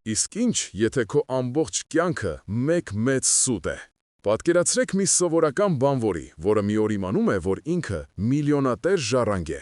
Իսկ ինչ, եթե քո ամբողջ կյանքը մեկ մեծ սուտ է։ Պատկերացրեք մի սովորական բանվորի, որը մի օր իմանում է, որ ինքը միլիոնատեր ժառանգ է։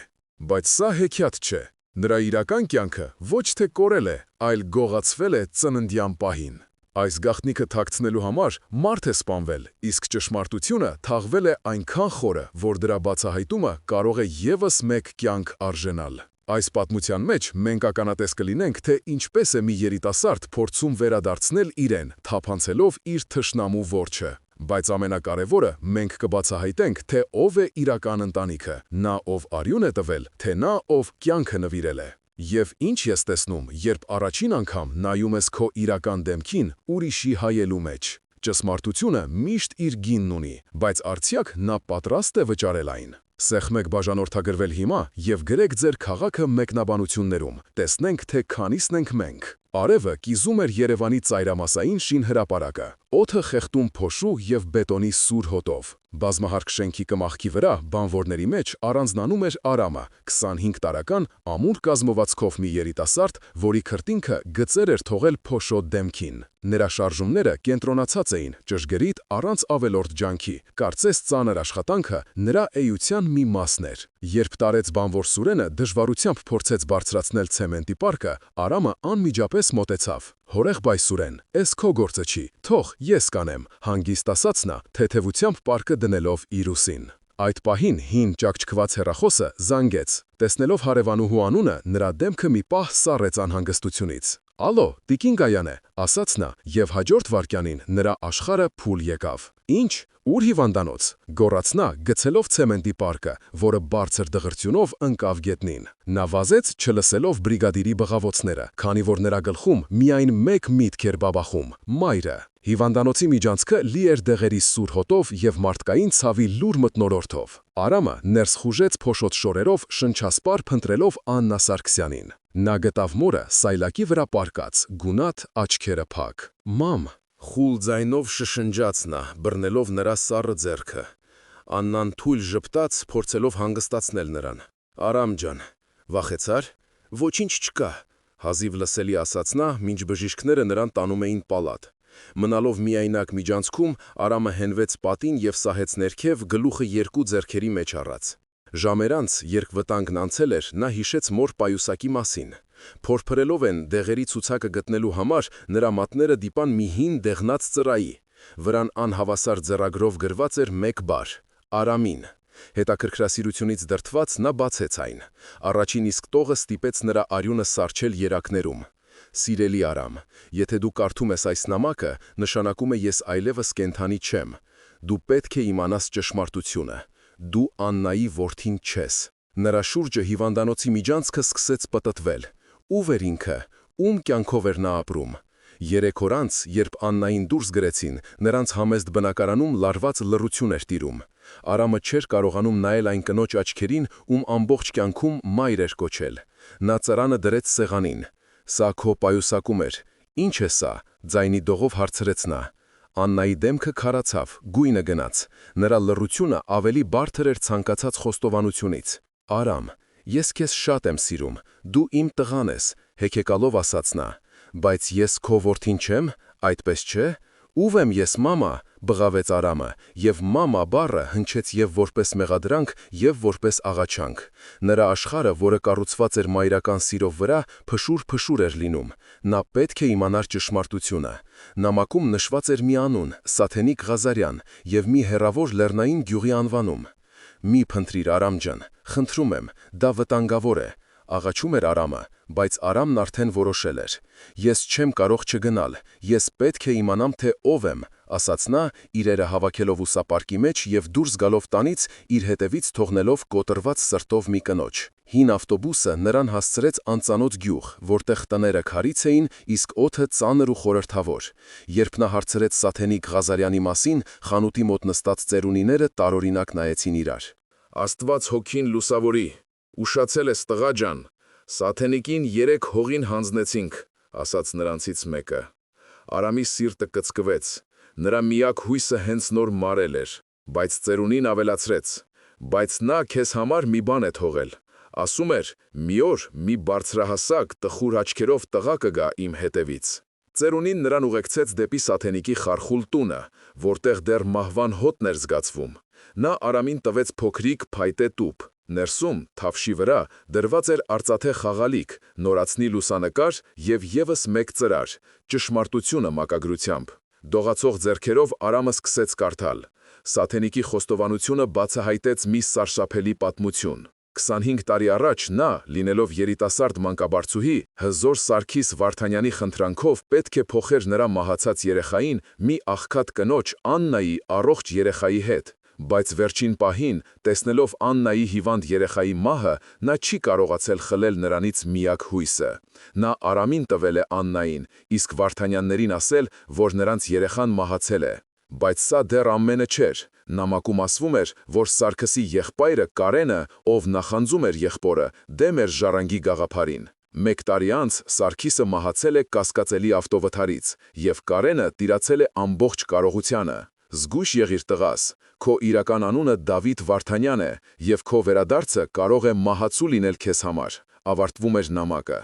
Բայց սա հեքիաթ չէ։ Նրա իրական կյանքը ոչ թե կորել է, այլ գողացվել է ծննդյան պահին։ Այս գաղտնիքը թաքցնելու համար մարդ է սպանվել, իսկ ճշմարտությունը թաղվել է այնքան խորը, որ դրա բացահայտումը կարող է ևս մեկ կյանք արժենալ։ Այս պատմության մեջ մենք ականատես կլինենք, թե ինչպես է մի երիտասարդ փորձում վերադարձնել իրեն, թափանցելով իր թշնամու որջը։ Բայց ամենակարևորը, մենք կբացահայտենք, թե ով է իրական ընտանիքը, նա ով արյուն է տվել, թե նա ով կյանքը նվիրել է։ Եվ ինչ ես տեսնում, երբ առաջին անգամ նայում ես քո իրական դեմքին ուրիշի հայելու մեջ։ Ճշմարտությունը միշտ իր գինն ունի, բայց արդյոք նա պատրաստ է վճարել այն։ Սեղմեք բաժանորդագրվել հիմա և գրեք ձեր քաղաքը մեկնաբանություններում, տեսնենք, թե քանիսն ենք մենք։ Արևը կիզում էր Երևանի ծայրամասային շինհրապարակը, օդը խեղդում փոշու և բետոնի սուր հոտով։ Բազմահարկ շենքի կմախքի վրա բանվորների մեջ առանձնանում էր Արամը, 25 տարեկան ամուր կազմվածքով մի երիտասարդ, որի քրտինքը գծեր էր թողել փոշո դեմքին։ Նրա շարժումները կենտրոնացած էին, ճշգրիտ, առանց ավելորդ ջանքի, կարծես ծանր աշխատանքը նրա էության մի մասն էր։ Երբ տարեց բանվոր Սուրենը դժվարությամբ փորձեց բարձրացնել ցեմենտի պարկը, Արամը անմիջապես մոտեցավ։ «Հորեղ բայ Սուրեն, էս քո գործը չի, թող ես կանեմ», հանգիստ ասաց նա, թեթևությամբ պարկը դնելով իր ուսին։ Այդ պահին հին ճաքճքված հեռախոսը զանգեց։ Տեսնելով հարևանուհու անունը, նրա դեմքը մի պահ սառեց անհանգստությունից։ «Ալո, տիկին Գայանե», ասաց նա, և հաջորդ վայրկյանին նրա աշխարհը փուլ եկավ։ «Ինչ, ուր հիվանդանոց», գոռաց նա, գցելով ցեմենտի պարկը, որը բարձր դղրդյունով ընկավ գետնին։ Նա վազեց, չլսելով բրիգադիրի բղավոցները, քանի որ նրա գլխում միայն մեկ միտք էր բաբախում՝ մայրը։ Հիվանդանոցի միջանցքը լի էր դեղերի սուր հոտով և մարդկային ցավի լուր մթնոլորտով։ Արամը ներս խուժեց փոշոտ շորերով, շնչասպառ փնտրելով Աննա Սարգսյանին։ Նա գտավ մորը սայլակի վրա պառկած, գունատ, աչքերը փակ։ «Մամ», խուլ ձայնով շշնջաց նա, բռնելով նրա սառը ձեռքը։ Աննան թույլ ժպտաց, փորձելով հանգստացնել նրան։ «Արամ ջան, վախեցա՞ր»։ «Ոչինչ չկա», հազիվ լսելի ասաց նա, մինչ բժիշկները նրան տանում էին պալատ։ Մնալով միայնակ միջանցքում, Արամը հենվեց պատին և սահեց ներքև, գլուխը երկու ձեռքերի մեջ առած։ Ժամեր անց, երբ վտանգն անցել էր, նա հիշեց մոր պայուսակի մասին։ Փորփրելով են դեղերի ցուցակը գտնելու համար, նրա մատները դիպան մի հին դեղնած ծրայի։ Վրան անհավասար ձեռագրով գրված էր մեկ բառ՝ Արամին։ Հետաքրքրասիրությունից դրդված նա բացեց այն։ Առաջին իսկ տողը ստիպեց նրա արյունը սառչել երակներում։ «Սիրելի Արամ, եթե դու կարդում ես այս նամակը, նշանակում է ես այլևս կենդանի չեմ։ Դու պետք է իմանաս ճշմարտությունը։ Դու Աննայի որդին չես»։ Նրա շուրջը հիվանդանոցի միջանցքը սկսեց պտտվել։ Ո՞վ էր ինքը, ում կյանքով էր նա ապրում։ 3 օր անց, երբ Աննային դուրս գրեցին, նրանց համեստ բնակարանում լարված լռություն էր տիրում։ Արամը չէր կարողանում նայել այն կնոջ աչքերին, ում ամբողջ կյանքում մայր էր կոչել։ Նա ծրանը դրեց սեղանին։ «Սա քո պայուսակում էր։ Ինչ է սա», ձայնի դողով հարցրեց նա։ Աննայի դեմքը քարացավ, գույնը գնաց։ Նրա լռությունը ավելի բարձր էր ցանկացած խոստովանությունից։ «Արամ, ես քեզ շատ եմ սիրում, դու իմ տղան ես», հեքեկալով ասաց նա։ «Բայց ես քո որդին չեմ, այդպես չէ»։ «Ո՞վ եմ ես, մամա», բղավեց Արամը, և «մամա» բառը հնչեց և որպես մեղադրանք, և որպես աղաչանք։ Նրա աշխարհը, որը կառուցված էր մայրական սիրով վրա, փշուր-փշուր էր լինում։ Նա պետք է իմանար ճշմարտությունը։ Նամակում նշված էր մի անուն՝ Սաթենիկ Ղազարյան, և մի հեռավոր լեռնային գյուղի անվանում։ «Մի փնտրիր, Արամ ջան, խնդրում եմ, դա վտանգավոր է», աղաչում էր Արամը, բայց Արամն արդեն որոշել էր։ «Ես չեմ կարող չգնալ, ես պետք է իմանամ, թե ով եմ», ասաց նա, իրերը հավաքելով ուսապարկի մեջ և դուրս գալով տանից, իր հետևից թողնելով կոտրված սրտով մի կնոջ։ Հին ավտոբուսը նրան հասցրեց անծանոթ գյուղ, որտեղ տները քարից էին, իսկ օդը ծանր ու խորհրդավոր։ Երբ նա հարցրեց Սաթենիկ Ղազարյանի մասին, խանութի մոտ նստած ծերունիները տարօրինակ նայեցին իրար։ «Աստված հոգին լուսավորի, ուշացել ես տղա ջան, Սաթենիկին 3 հողին հանձնեցինք», ասաց նրանցից մեկը։ Արամի սիրտը կծկվեց։ Նրա միակ հույսը հենց նոր մարել էր, բայց ծերունին ավելացրեց. «Բայց նա քեզ համար մի բան է թողել։ Ասում էր՝ մի օր մի բարձրահասակ, տխուր աչքերով տղա կգա իմ հետևից»։ Ծերունին նրան ուղեկցեց դեպի Սաթենիկի խարխուլ տունը, որտեղ դեռ մահվան հոտն էր զգացվում։ Նա Արամին տվեց փոքրիկ փայտե տուփ։ Ներսում, թավշի վրա, դրված էր արծաթե խաղալիք, նորացնի լուսանկար և ևս մեկ ծրար՝ ճշմարտությունը մակագրությամբ։ Դողացող ձեռքերով Արամը սկսեց կարդալ։ Սաթենիկի խոստովանությունը բացահայտեց մի սարսափելի պատմություն։ 25 տարի առաջ նա, լինելով երիտասարդ մանկաբարձուհի, հզոր Սարգիս Վարդանյանի խնդրանքով պետք է փոխեր նրա մահացած երեխային մի աղքատ կնոջ Աննայի առողջ երեխայի հետ, բայց վերջին պահին, տեսնելով Աննայի հիվանդ երեխայի մահը, նա չի կարողացել խլել նրանից միակ հույսը։ Նա Արամին տվել է Աննային, իսկ Վարդանյաններին ասել, որ նրանց երեխան մահացել է։ Բայց սա դեռ ամենը չէր։ Նամակում ասվում էր, որ Սարգսի եղբայրը Կարենը, ով նախանձում էր եղբորը, դեմ էր ժառանգի գաղափարին։ Մեկ տարի անց Սարգիսը մահացել է կասկածելի ավտովթարից, և Կարենը տիրացել է ամբողջ կարողությանը։ Զգույշ եղիր տղաս, քո իրական անունը Դավիթ Վարդանյան է, և քո վերադարձը կարող է մահացու լինել քեզ համար։ Ավարտվում էր նամակը։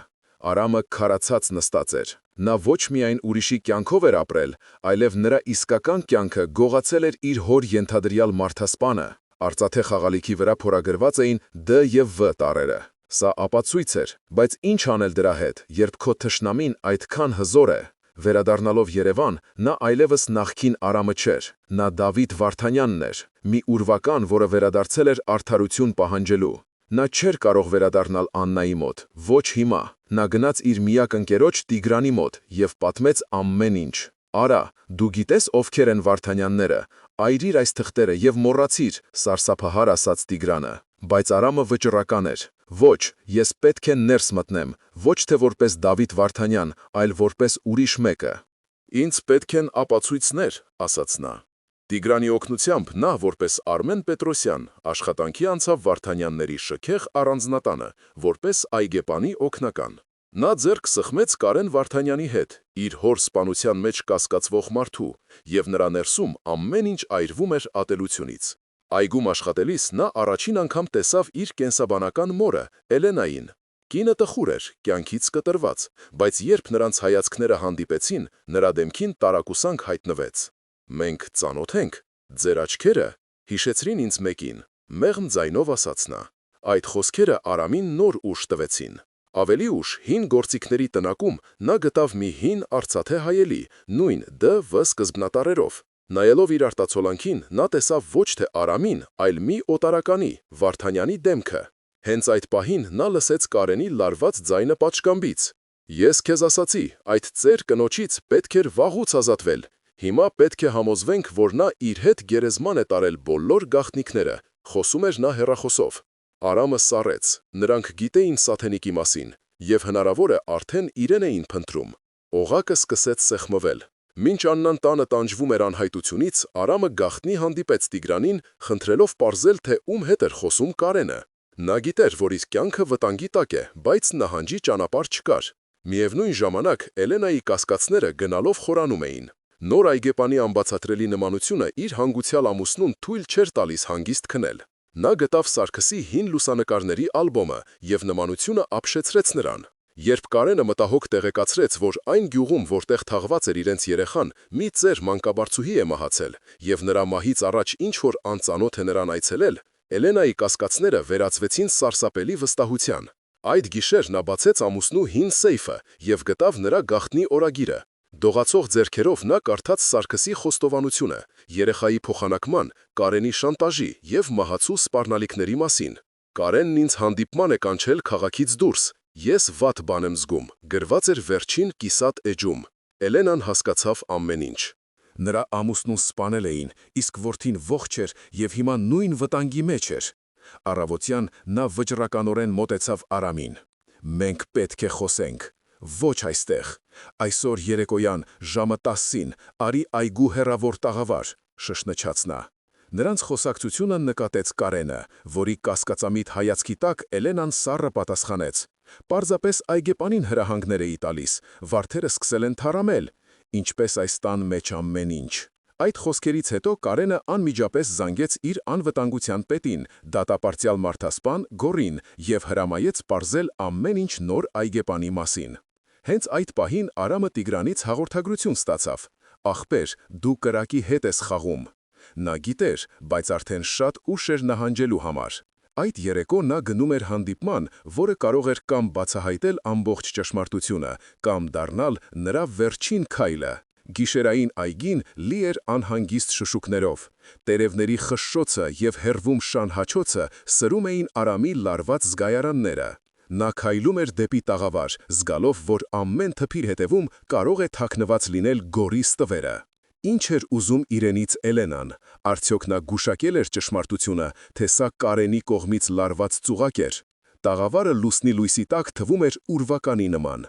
Արամը քարացած նստած էր։ Նա ոչ միայն ուրիշի կյանքով էր ապրել, այլև նրա իսկական կյանքը գողացել էր իր հոր ենթադրյալ մարդասպանը։ Արծաթե խաղալիքի վրա փորագրված էին D և V տառերը։ Սա ապացույց էր, բայց ինչ անել դրա հետ, երբ քո թշնամին այդքան հզոր է։ Վերադառնալով Երևան, նա այլևս նախկին Արամը չէր։ Նա Դավիթ Վարդանյանն էր, մի ուրվական, որը վերադարձել էր արդարություն պահանջելու։ Նա չէր կարող վերադառնալ Աննայի մոտ, ոչ հիմա։ Նա գնաց իր միակ ընկերոջ Տիգրանի մոտ և պատմեց ամեն ինչ։ Արա, դու գիտես ովքեր են Վարդանյանները, այրիր այս թղթերը և մոռացիր, սարսափահար ասաց Տիգրանը։ Բայց Արամը վճռական էր։ Ոչ, ես պետք է ներս մտնեմ, ոչ թե որպես Դավիթ Վարդանյան, այլ որպես ուրիշ մեկը։ Ինձ պետք են ապացույցներ, ասաց նա։ Տիգրանի օգնությամբ նա, որպես Արմեն Պետրոսյան, աշխատանքի անցավ Վարդանյանների շքեղ առանձնատանը, որպես այգեպանի օգնական։ Նա ձեռք սխմեց Կարեն Վարդանյանի հետ, իր հոր սպանության մեջ կասկածվող մարդու, և նրա ներսում ամեն ինչ այրվում էր ատելությունից։ Այգում աշխատելիս նա առաջին անգամ տեսավ իր կենսաբանական մորը, Էլենային։ Կինը տխուր էր, կյանքից կտրված, բայց երբ նրանց հայացքները հանդիպեցին, նրա դեմքին տարակուսանք հայտնվեց։ «Մենք ծանոթ ենք, ձեր աչքերը հիշեցրին ինձ մեկին», մեղմ ձայնով ասաց նա։ Այդ խոսքերը Արամին նոր ուժ տվեցին։ Ավելի ուշ հին գործիքների տնակում նա գտավ մի հին արծաթե հայելի, նույն D-V սկզբնատառերով։ Նայելով իր արտացոլանքին, նա տեսավ ոչ թե Արամին, այլ մի օտարականի, Վարդանյանի դեմքը։ Հենց այդ պահին նա լսեց Կարենի լարված ձայնը պատշգամբից. «Ես քեզ ասացի, այդ ծեր կնոջից պետք էր վաղուց ազատվել։ Հիմա պետք է համոզվենք, որ նա իր հետ գերեզման է տարել բոլոր գաղտնիքները», խոսում էր նա հեռախոսով։ Արամը սառեց, նրանք գիտեին Սաթենիկի մասին, և հնարավոր է արդեն իրեն էին փնտրում։ Օղակը սկսեց սեղմվել։ Մինչ Աննան տանը տանջվում էր անհայտությունից, Արամը գաղտնի հանդիպեց Տիգրանին, խնդրելով պարզել, թե ում հետ էր խոսում Կարենը։ Նա գիտեր, որ իր կյանքը վտանգի տակ է, բայց նահանջի ճանապարհ չկար։ Միևնույն ժամանակ Էլենայի կասկածները գնալով խորանում էին։ Նոր այգեպանի անբացատրելի նմանությունը իր հանգուցյալ ամուսնուն թույլ չէր տալիս հանգիստ քնել։ Նա գտավ Սարգսի հին լուսանկարների ալբոմը և նմանությունը ապշեցրեց նրան։ Երբ Կարենը մտահոգ տեղեկացրեց, որ այն գյուղում, որտեղ թաղված էր իրենց երեխան, մի ծեր մանկաբարձուհի է մահացել, և նրա մահից առաջ ինչ-որ անծանոթ է նրան այցելել, Էլենայի կասկածները վերածվեցին սարսափելի վստահության։ Այդ գիշեր նա բացեց ամուսնու հին սեյֆը և գտավ նրա գաղտնի օրագիրը։ Դողացող ձեռքերով նա կարդաց Սարգսի խոստովանությունը, երեխայի փոխանակման, Կարենի շանտաժի և մահացու սպառնալիքների մասին։ «Կարենն ինձ հանդիպման է կանչել քաղաքից դուրս, ես վատ բան եմ զգում», գրված էր վերջին կիսատ էջում։ Էլենան հասկացավ ամեն ինչ։ Նրա ամուսնուն սպանել էին, իսկ որդին ողջ էր և հիմա նույն վտանգի մեջ էր։ Առավոտյան նա վճռականորեն մոտեցավ Արամին։ «Մենք պետք է խոսենք։ Ոչ այստեղ։ Այսօր երեկոյան ժամը 10-ին արի այգու հեռավոր տաղավար», շշնջաց նա։ Նրանց խոսակցությունը նկատեց Կարենը, որի կասկածամիտ հայացքի տակ Էլենան սառը պատասխանեց. «Պարզապես այգեպանին հրահանգներ էի տալիս, վարդերը սկսել են թառամել, ինչպես այս տան մեջ ամեն ինչ»։ Այդ խոսքերից հետո Կարենը անմիջապես զանգեց իր անվտանգության պետին, դատապարտյալ մարդասպան Գորին, և հրամայեց պարզել ամեն ինչ նոր այգեպանի մասին։ Հենց այդ պահին Արամը Տիգրանից հաղորդագրություն ստացավ. «Ախպեր, դու կրակի հետ ես խաղում»։ Նա գիտեր, բայց արդեն շատ ուշ էր նահանջելու համար։ Այդ երեկո նա գնում էր հանդիպման, որը կարող էր կամ բացահայտել ամբողջ ճշմարտությունը, կամ դառնալ նրա վերջին քայլը։ Գիշերային այգին լի էր անհանգիստ շշուկներով։ Տերևների խշշոցը և հեռվում շան հաչոցը սրում էին Արամի լարված զգայարանները։ Նա քայլում էր դեպի տաղավար, զգալով, որ ամեն թփիր հետևում կարող է թաքնված լինել գորի ստվերը։ Ինչ էր ուզում իրենից Էլենան։ Արդյոք նա գուշակել էր ճշմարտությունը, թե սա Կարենի կողմից լարված ծուղակ էր։ Տաղավարը լուսնի լույսի տակ թվում էր ուրվականի նման։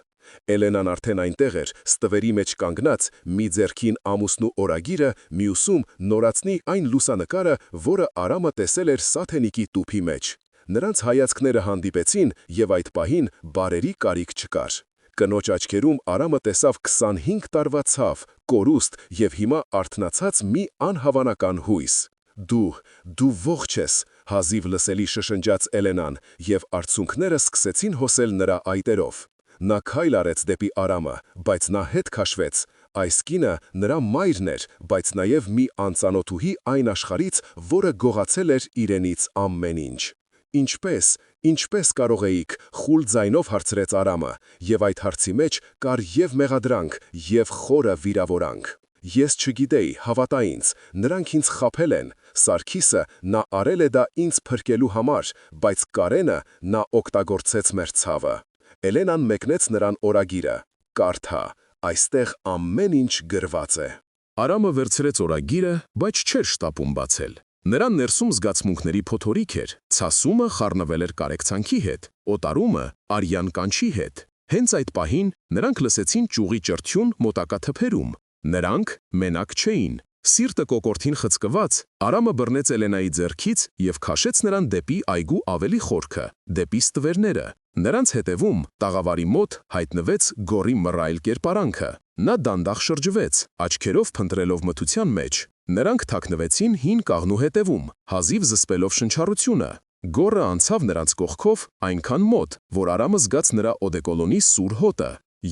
Էլենան արդեն այնտեղ էր, ստվերի մեջ կանգնած, մի ձեռքին ամուսնու օրագիրը, մյուսում նորացնի այն լուսանկարը, որը Արամը տեսել էր Սաթենիկի տուփի մեջ։ Նրանց հայացքները հանդիպեցին, և այդ պահին բարերի կարիք չկար։ Կնոջ աչքերում Արամը տեսավ 25 տարվա ցավ, կորուստ և հիմա արթնացած մի անհավանական հույս։ Դու ողջ ես, հազիվ լսելի շշնջաց Էլենան, և արցունքները սկսեցին հոսել նրա այտերով։ Նա քայլ արեց դեպի Արամը, բայց նա հետ քաշվեց։ Այս կինը նրա մայրն էր, բայց նաև մի անծանոթուհի այն աշխարհից, որը գողացել էր իրենից ամեն ինչ։ Ինչպես կարող էիք, խուլ ձայնով հարցրեց Արամը, և այդ հարցի մեջ կար և մեղադրանք, և խորը վիրավորանք։ Ես չգիտեի, հավատա ինձ, նրանք ինձ խաբել են, Սարգիսը նա արել է դա ինձ փրկելու համար, բայց Կարենը նա օգտագործեց մեր ցավը։ Էլենան մեկնեց նրան օրագիրը. «Կարդա, այստեղ ամեն ինչ գրված է»։ Արամը վերցրեց օրագիրը, բայց չէր շտապում բացել։ Նրան ներսում զգացմունքների փոթորիկ էր, ցասումը խառնվել էր կարեկցանքի հետ, օտարումը արյան կանչի հետ։ Հենց այդ պահին նրանք լսեցին ճյուղի ճրթյուն մոտակա թփերում։ Նրանք մենակ չէին։ Սիրտը կոկորդին խցկված, Արամը բռնեց Էլենայի ձեռքից և քաշեց նրան դեպի այգու ավելի խորքը, դեպի ստվերները։ Նրանց հետևում, տաղավարի մոտ, հայտնվեց գորի մռայլ կերպարանքը։ Նա դանդաղ շրջվեց, աչքերով փնտրելով մթության մեջ։ Նրանք թաքնվեցին հին կաղնու հետևում, հազիվ զսպելով շնչառությունը։ Գոռը անցավ նրանց կողքով այնքան մոտ, որ Արամը զգաց նրա օդեկոլոնի սուր հոտը։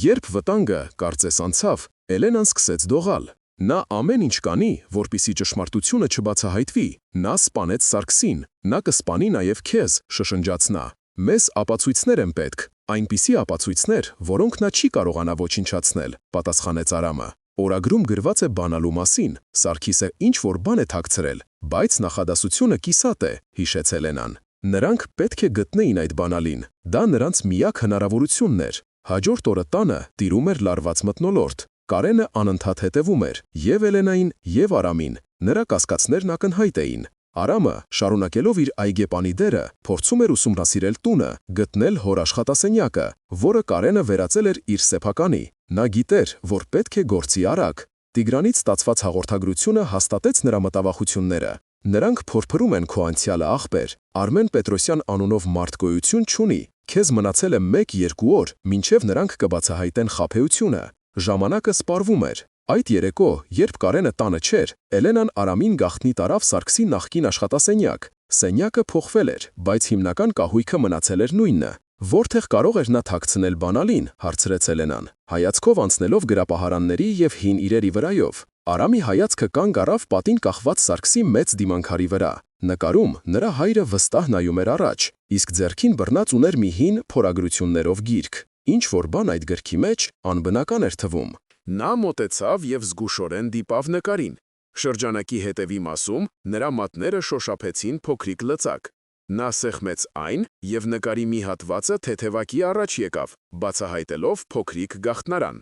Երբ վտանգը, կարծես անցավ, Էլենան սկսեց դողալ։ Նա ամեն ինչ կանի, որպեսզի ճշմարտությունը չբացահայտվի։ Նա սպանեց Սարգսին, նա կսպանի նաև քեզ, շշնջաց նա։ Մեզ ապացույցներ են պետք, այնպիսի ապացույցներ, որոնք նա չի կարողանա ոչնչացնել, պատասխանեց Արամը։ Օրագրում գրված է բանալու մասին, Սարգիսը ինչ-որ բան է թաքցրել, բայց նախադասությունը կիսատ է, հիշեց Էլենան։ Նրանք պետք է գտնեին այդ բանալին, դա նրանց միակ հնարավորությունն էր։ Հաջորդ օրը տանը տիրում էր լարված մթնոլորտ։ Կարենը անընդհատ հետևում էր և Էլենային, և Արամին, նրա կասկածներն ակնհայտ էին։ Արամը, շարունակելով իր այգեպանի դերը, փորձում էր ուսումնասիրել տունը, գտնել հոր աշխատասենյակը, որը Կարենը վերածել էր իր սեփականի։ Նա գիտեր, որ պետք է գործի արագ։ Տիգրանից ստացված հաղորդագրությունը հաստատեց նրա մտավախությունները։ Նրանք փորփրում են քո անցյալը, ախպեր։ Արմեն Պետրոսյան անունով մարդ գոյություն չունի։ Քեզ մնացել է 1-2 օր, մինչև նրանք կբացահայտեն խաբեությունը։ Ժամանակը սպառվում էր։ Այդ երեկո, երբ Կարենը տանը չէր, Էլենան Արամին գաղտնի տարավ Սարգսի նախկին աշխատասենյակ։ Սենյակը փոխվել էր, բայց հիմնական կահույքը մնացել էր նույնը։ Որտեղ կարող էր նա թաքցնել բանալին, հարցրեց Էլենան, հայացքով անցնելով գրապահարանների և հին իրերի վրայով։ Արամի հայացքը կանգ առավ պատին կախված Սարգսի մեծ դիմանկարի վրա։ Նկարում նրա հայրը վստահ նայում էր առաջ, իսկ ձեռքին բռնած ուներ մի հին փորագրություններով գիրք։ Ինչ-որ բան այդ գրքի մեջ անբնական էր թվում։ Նա մոտեցավ և զգուշորեն դիպավ նկարին։ Շրջանակի հետևի մասում նրա մատները շոշափեցին փոքրիկ լծակ։ Նա սեղմեց այն, և նկարի մի հատվածը թեթևակի առաջ եկավ, բացահայտելով փոքրիկ գաղտնարան։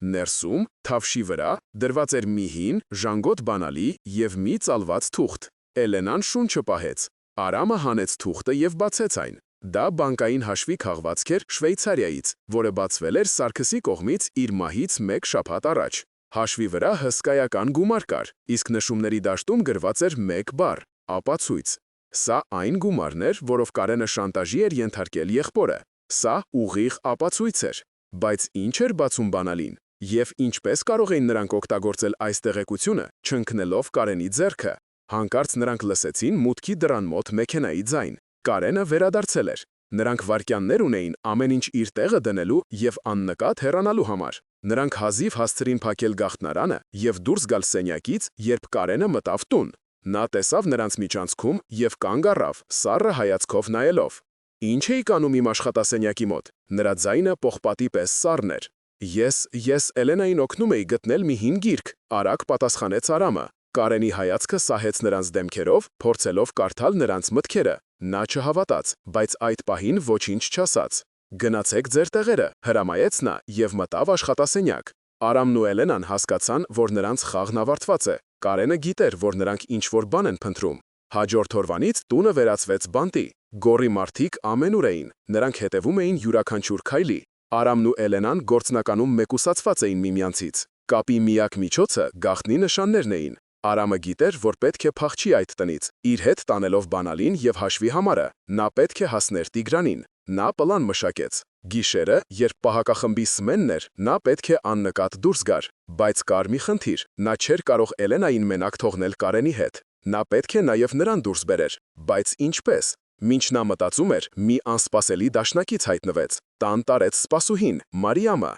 Ներսում, թավշի վրա, դրված էր մի հին, ժանգոտ բանալի և մի ծալված թուղթ։ Էլենան շունչը պահեց։ Արամը հանեց թուղթը և բացեց այն։ Դա բանկային հաշվի քաղվածք էր Շվեյցարիայից, որը բացվել էր Սարգսի կողմից իր մահից 1 շաբաթ առաջ։ Հաշվի վրա հսկայական գումար կար, իսկ նշումների դաշտում գրված էր 1 բառ՝ ապացույց։ Սա այն գումարն էր, որով Կարենը շանտաժի էր ենթարկել եղբորը։ Սա ուղիղ ապացույց էր։ Բայց ինչ էր բացում բանալին։ Եվ ինչպես կարող էին նրանք օգտագործել այս տեղեկությունը, չընկնելով Կարենի ձեռքը։ Հանկարծ նրանք լսեցին մուտքի դռան մոտ մեքենայի ձայն։ Կարենը վերադարձել էր։ Նրանք վայրկյաններ ունեին ամեն ինչ իր տեղը դնելու եւ աննկատ հեռանալու համար։ Նրանք հազիվ հասցրին փակել գաղտնարանը եւ դուրս գալ սենյակից, երբ Կարենը մտավ տուն։ Նա տեսավ նրանց միջանցքում եւ կանգ առավ, սառը հայացքով նայելով։ «Ինչ էիք անում իմ աշխատասենյակի մոտ»։ Նրա ձայնը պողպատի պես սառն էր։ Ես Էլենային օգնում էի գտնել մի հին գիրք, արագ պատասխանեց Արամը։ Կարենի հայացքը սահեց նրանց դեմքերով, փորձելով կարդալ նրանց մտքերը։ Նա չհավատաց, բայց այդ պահին ոչինչ չասաց։ «Գնացեք ձեր տեղերը», հրամայեց նա եւ մտավ աշխատասենյակ։ Արամն ու Էլենան հասկացան, որ նրանց խաղն ավարտված է։ Կարենը գիտեր, որ նրանք ինչ-որ բան են փնտրում։ Հաջորդ օրվանից տունը վերածվեց բանտի։ Գորի մարդիկ ամենուր էին, նրանք հետևում էին յուրաքանչյուր քայլի։ Արամն ու Էլենան գործնականում մեկուսացված էին միմյանցից։ Կապի միակ միջոցը գաղտնի նշաններն էին։ Արամը գիտեր, որ պետք է փախչի այդ տնից, իր հետ տանելով բանալին եւ հաշվի համարը։ Նա պետք է հասներ Տիգրանին։ Նա պլան մշակեց։ Գիշերը, երբ պահակախմբի սմենն էր, նա պետք է աննկատ դուրս գար։ Բայց կար մի խնդիր. նա չէր կարող Էլենային մենակ թողնել Կարենի հետ։ Նա պետք է նաեւ նրան դուրս բերեր։ Բայց ինչպես։ Մինչ նա մտածում էր, մի անսպասելի դաշնակից հայտնվեց։ Տան տարեց սպասուհին, Մարիամը,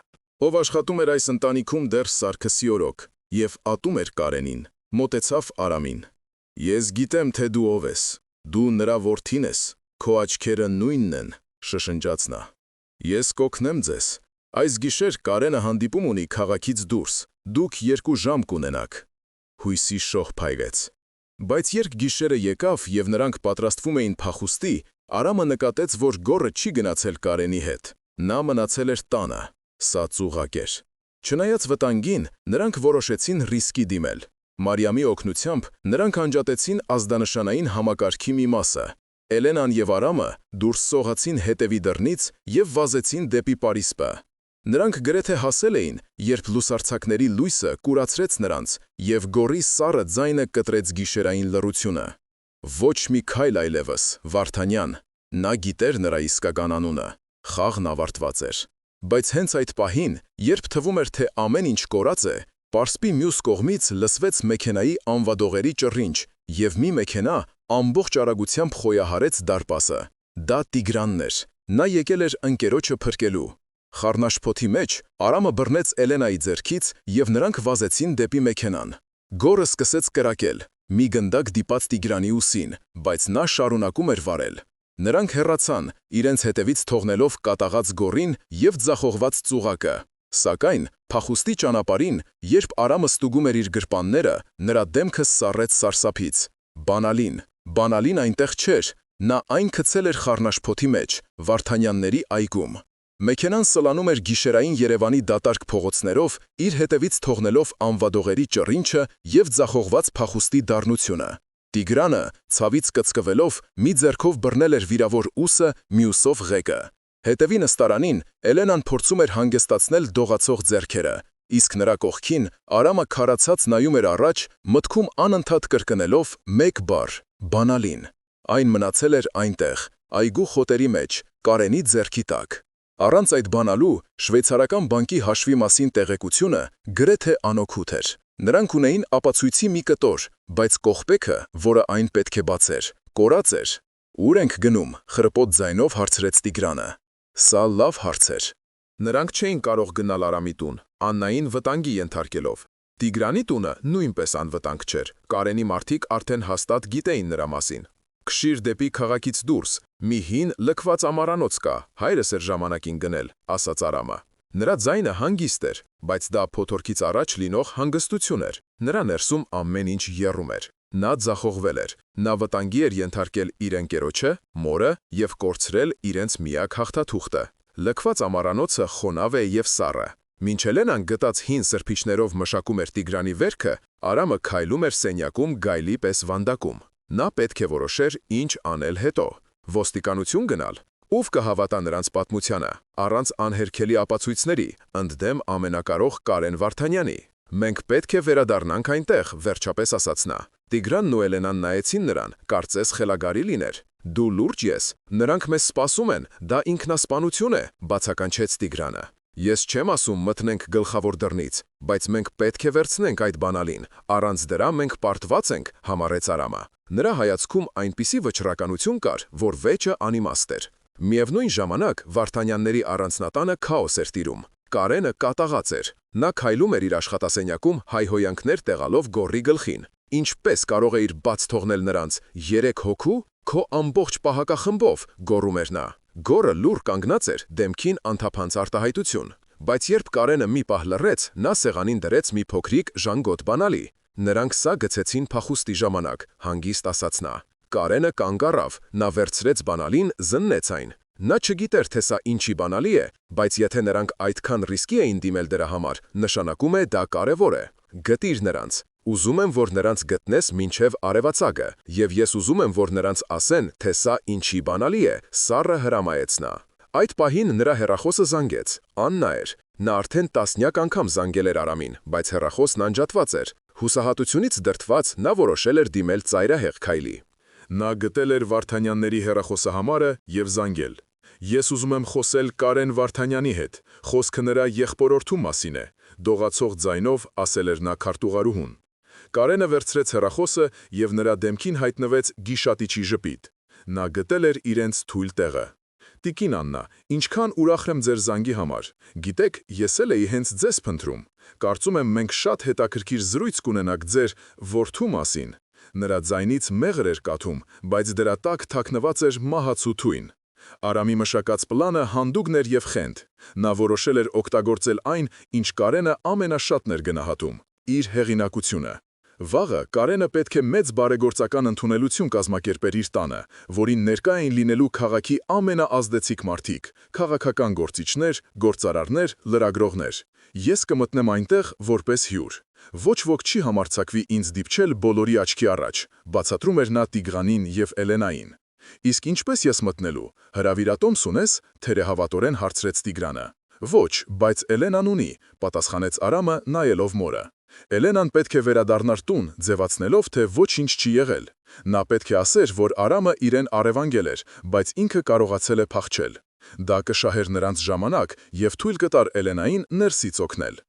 Ով աշխատում էր այս ընտանիքում դեռ Սարգսի օրոք եւ ատում էր Կարենին, մոտեցավ Արամին։ Ես գիտեմ, թե դու ով ես։ Դու նրա որդին ես։ Քո աչքերը նույնն են, շշնջաց նա։ Ես կօգնեմ ձեզ։ Այս գիշեր Կարենը հանդիպում ունի քաղաքից դուրս։ Դուք 2 ժամ կունենաք։ Հույսի շող փայլեց։ Բայց երբ գիշերը եկավ եւ նրանք պատրաստվում էին փախուստի, Արամը նկատեց, որ Գորը չի գնացել Կարենի հետ։ Նա մնացել էր տանը։ Սա ծուղակ էր։ Չնայած վտանգին, նրանք որոշեցին ռիսկի դիմել։ Մարիամի օգնությամբ նրանք անջատեցին ազդանշանային համակարգի մի մասը։ Էլենան եւ Արամը դուրս սողացին հետևի դռնից եւ վազեցին դեպի Պարիսպը։ Նրանք գրեթե հասել էին, երբ լուսարձակների լույսը կուրացրեց նրանց եւ Գորի սառը ձայնը կտրեց գիշերային լռությունը։ Ոչ մի քայլ այլևս, Վարդանյան։ Նա գիտեր նրա իսկական անունը։ Խաղն ավարտված էր։ Բայց հենց այդ պահին, երբ թվում էր, թե ամեն ինչ կորած է, Պարսպի մյուս կողմից լսվեց մեքենայի անվադողերի ճռինչ, եւ մի մեքենա ամբողջ արագությամբ խոյահարեց դարպասը։ Դա Տիգրանն էր։ Նա եկել էր ընկերոջը փրկելու։ Խառնաշփոթի մեջ Արամը բռնեց Էլենայի ձեռքից եւ նրանք վազեցին դեպի մեքենան։ Գորը սկսեց կրակել։ Մի գնդակ դիպած Տիգրանի ուսին, բայց նա շարունակում էր վարել։ Նրանք հեռացան, իրենց հետևից թողնելով կատաղած Գորին եւ ձախողված ծուղակը։ Սակայն փախուստի ճանապարհին, երբ Արամը ստուգում էր իր գրպանները, նրա դեմքը սառեց սարսափից։ Բանալին այնտեղ չէր, նա այն գցել էր խառնաշփոթի մեջ, Վարդանյանների այգում։ Մեքենան սլանում էր գիշերային Երևանի դատարկ փողոցներով, իր հետևից թողնելով անվադողերի ճռինչը եւ ձախողված փախուստի դառնությունը։ Տիգրանը, ցավից կծկվելով, մի ձեռքով բռնել էր վիրավոր ուսը, մյուսով ղեկը։ Հետևի նստարանին Էլենան փորձում էր հանգստացնել դողացող ձեռքերը, իսկ նրա կողքին Արամը քարացած նայում էր առաջ, մտքում անընդհատ կրկնելով մեկ բառ՝ բանալին։ Այն մնացել էր այնտեղ, այգու խոտերի մեջ, Կարենի ձեռքի տակ։ Առանց այդ բանալու շվեյցարական բանկի հաշվի մասին տեղեկությունը գրեթե անօգուտ էր։ Նրանք ունեին ապացույցի մի կտոր, բայց կողպեքը, որը այն պետք է բացեր, կորած էր։ Ուր ենք գնում, խրպոտ ձայնով հարցրեց Տիգրանը։ Սա լավ հարց էր։ Նրանք չէին կարող գնալ Արամի տուն, Աննային վտանգի ենթարկելով։ Տիգրանի տունը նույնպես անվտանգ չէր։ Կարենի մարդիկ արդեն հաստատ գիտեին նրա մասին։ Քշիր դեպի քաղաքից դուրս, մի հին լքված ամառանոց կա, հայրս էր ժամանակին գնել, ասաց Արամը։ Նրա ձայնը հանգիստ էր, բայց դա փոթորկից առաջ լինող հանգստություն էր։ Նրա ներսում ամեն ինչ եռում էր։ Նա ձախողվել էր։ Նա վտանգի էր ենթարկել իր ընկերոջը, մորը եւ կորցրել իրենց միակ հաղթաթուղթը։ Լքված ամառանոցը խոնավ է եւ սառը։ Մինչ Էլենան գտած հին սրբիչներով մշակում էր Տիգրանի վերքը, Արամը քայլում էր սենյակում գայլի պես վանդակում։ Նա պետք է որոշեր ինչ անել հետո։ Ոստիկանություն գնալ։ Ով կհավատա նրանց պատմությանը, առանց անհերքելի ապացույցների, ընդդեմ ամենակարող Կարեն Վարդանյանի։ Մենք պետք է վերադառնանք այնտեղ, վերջապես ասաց նա։ Տիգրանն ու Էլենան նայեցին նրան, կարծես խելագարի լիներ։ Դու լուրջ ես, նրանք մեզ սպասում են, դա ինքնասպանություն է, բացականչեց Տիգրանը։ Ես չեմ ասում մտնենք գլխավոր դռնից, բայց մենք պետք է վերցնենք այդ բանալին, առանց դրա մենք պարտված ենք, համառեց Արամը։ Նրա հայացքում այնպիսի վճռականություն կար, որ վեճը անիմաստ էր։ Միևնույն ժամանակ Վարդանյանների առանձնատանը քաոս էր տիրում։ Կարենը կատաղած էր։ Նա քայլում էր իր աշխատասենյակում հայհոյանքներ տեղալով գոռի գլխին։ Ինչպես կարող էիր բաց թողնել նրանց 3 հոգու, քո ամբողջ պահակախմբով, գոռում էր նա։ Գոռը լուռ կանգնած էր, դեմքին անթափանց արտահայտություն։ Բայց երբ Կարենը մի պահ լռեց, նա սեղանին դրեց մի փոքրիկ ժանգոտ բանալի։ Նրանք սա գցեցին փախուստի ժամանակ, հանգիստ ասաց նա։ Կարենը կանգ առավ, նա վերցրեց բանալին, զննեց այն։ Նա չգիտեր, թե սա ինչի բանալի է, բայց եթե նրանք այդքան ռիսկի էին դիմել դրա համար, նշանակում է դա կարևոր է։ Գտիր նրանց։ Ուզում եմ, որ նրանց գտնես մինչև արևածագը, եւ ես ուզում եմ, որ նրանց ասեն, թե սա ինչի բանալի է, սառը հրամայեց նա։ Այդ պահին նրա հեռախոսը զանգեց։ Աննա էր։ Նա արդեն տասնյակ անգամ զանգել էր Արամին, բայց հեռախոսն անջատված էր։ Հուսահատությունից դրդված նա որոշել էր դիմել ծայրահեղ քայլի։ Նա գտել էր Վարդանյանների հեռախոսահամարը եւ զանգել։ Ես ուզում եմ խոսել Կարեն Վարդանյանի հետ։ Խոսքը նրա եղբորորդու մասին է, դողացող ձայնով ասել էր նա քարտուղարուհուն։ Կարենը վերցրեց հեռախոսը եւ նրա դեմքին հայտնվեց գիշատիչի ժպիտ։ Նա գտել էր իրենց թույլ տեղը։ Տիկին Աննա, ինչքան ուրախ եմ ձեր զանգի համար։ Գիտեք, ես էլ էի հենց ձեզ փնտրում։ Կարծում եմ մենք շատ հետաքրքիր զրույց կունենանք ձեր որդու մասին։ Նրա ձայնից մեղր էր կաթում, բայց դրա տակ թաքնված էր մահացու թույն։ Արամի մշակած պլանը հանդուգն էր եւ խենթ։ Նա որոշել էր օգտագործել այն, ինչ Կարենը ամենաշատն էր գնահատում՝ իր հեղինակությունը։ Վաղը Կարենը պետք է մեծ բարեգործական ընդունելություն կազմակերպեր իր տանը, որին ներկա էին լինելու քաղաքի ամենաազդեցիկ մարդիկ՝ քաղաքական գործիչներ, գործարարներ, լրագրողներ։ Ես կմտնեմ այնտեղ որպես հյուր։ Ոչ ոք չի համարձակվի ինձ դիպչել բոլորի աչքի առաջ, բացատրում էր նա Տիգրանին եւ Էլենային։ Իսկ ինչպես ես մտնելու, հրավիրատոմս ունես, թերահավատորեն հարցրեց Տիգրանը։ Ոչ, բայց Էլենան ունի, պատասխանեց Արամը նայելով մորը։ Էլենան պետք է վերադառնար տուն, ձևացնելով, թե ոչինչ չի եղել։ Նա պետք է ասեր, որ Արամը իրեն առևանգել էր, բայց ինքը կարողացել է փախչել։ Դա կշահեր նրանց ժամանակ եւ թույլ կտար Էլենային ներսից օգնել։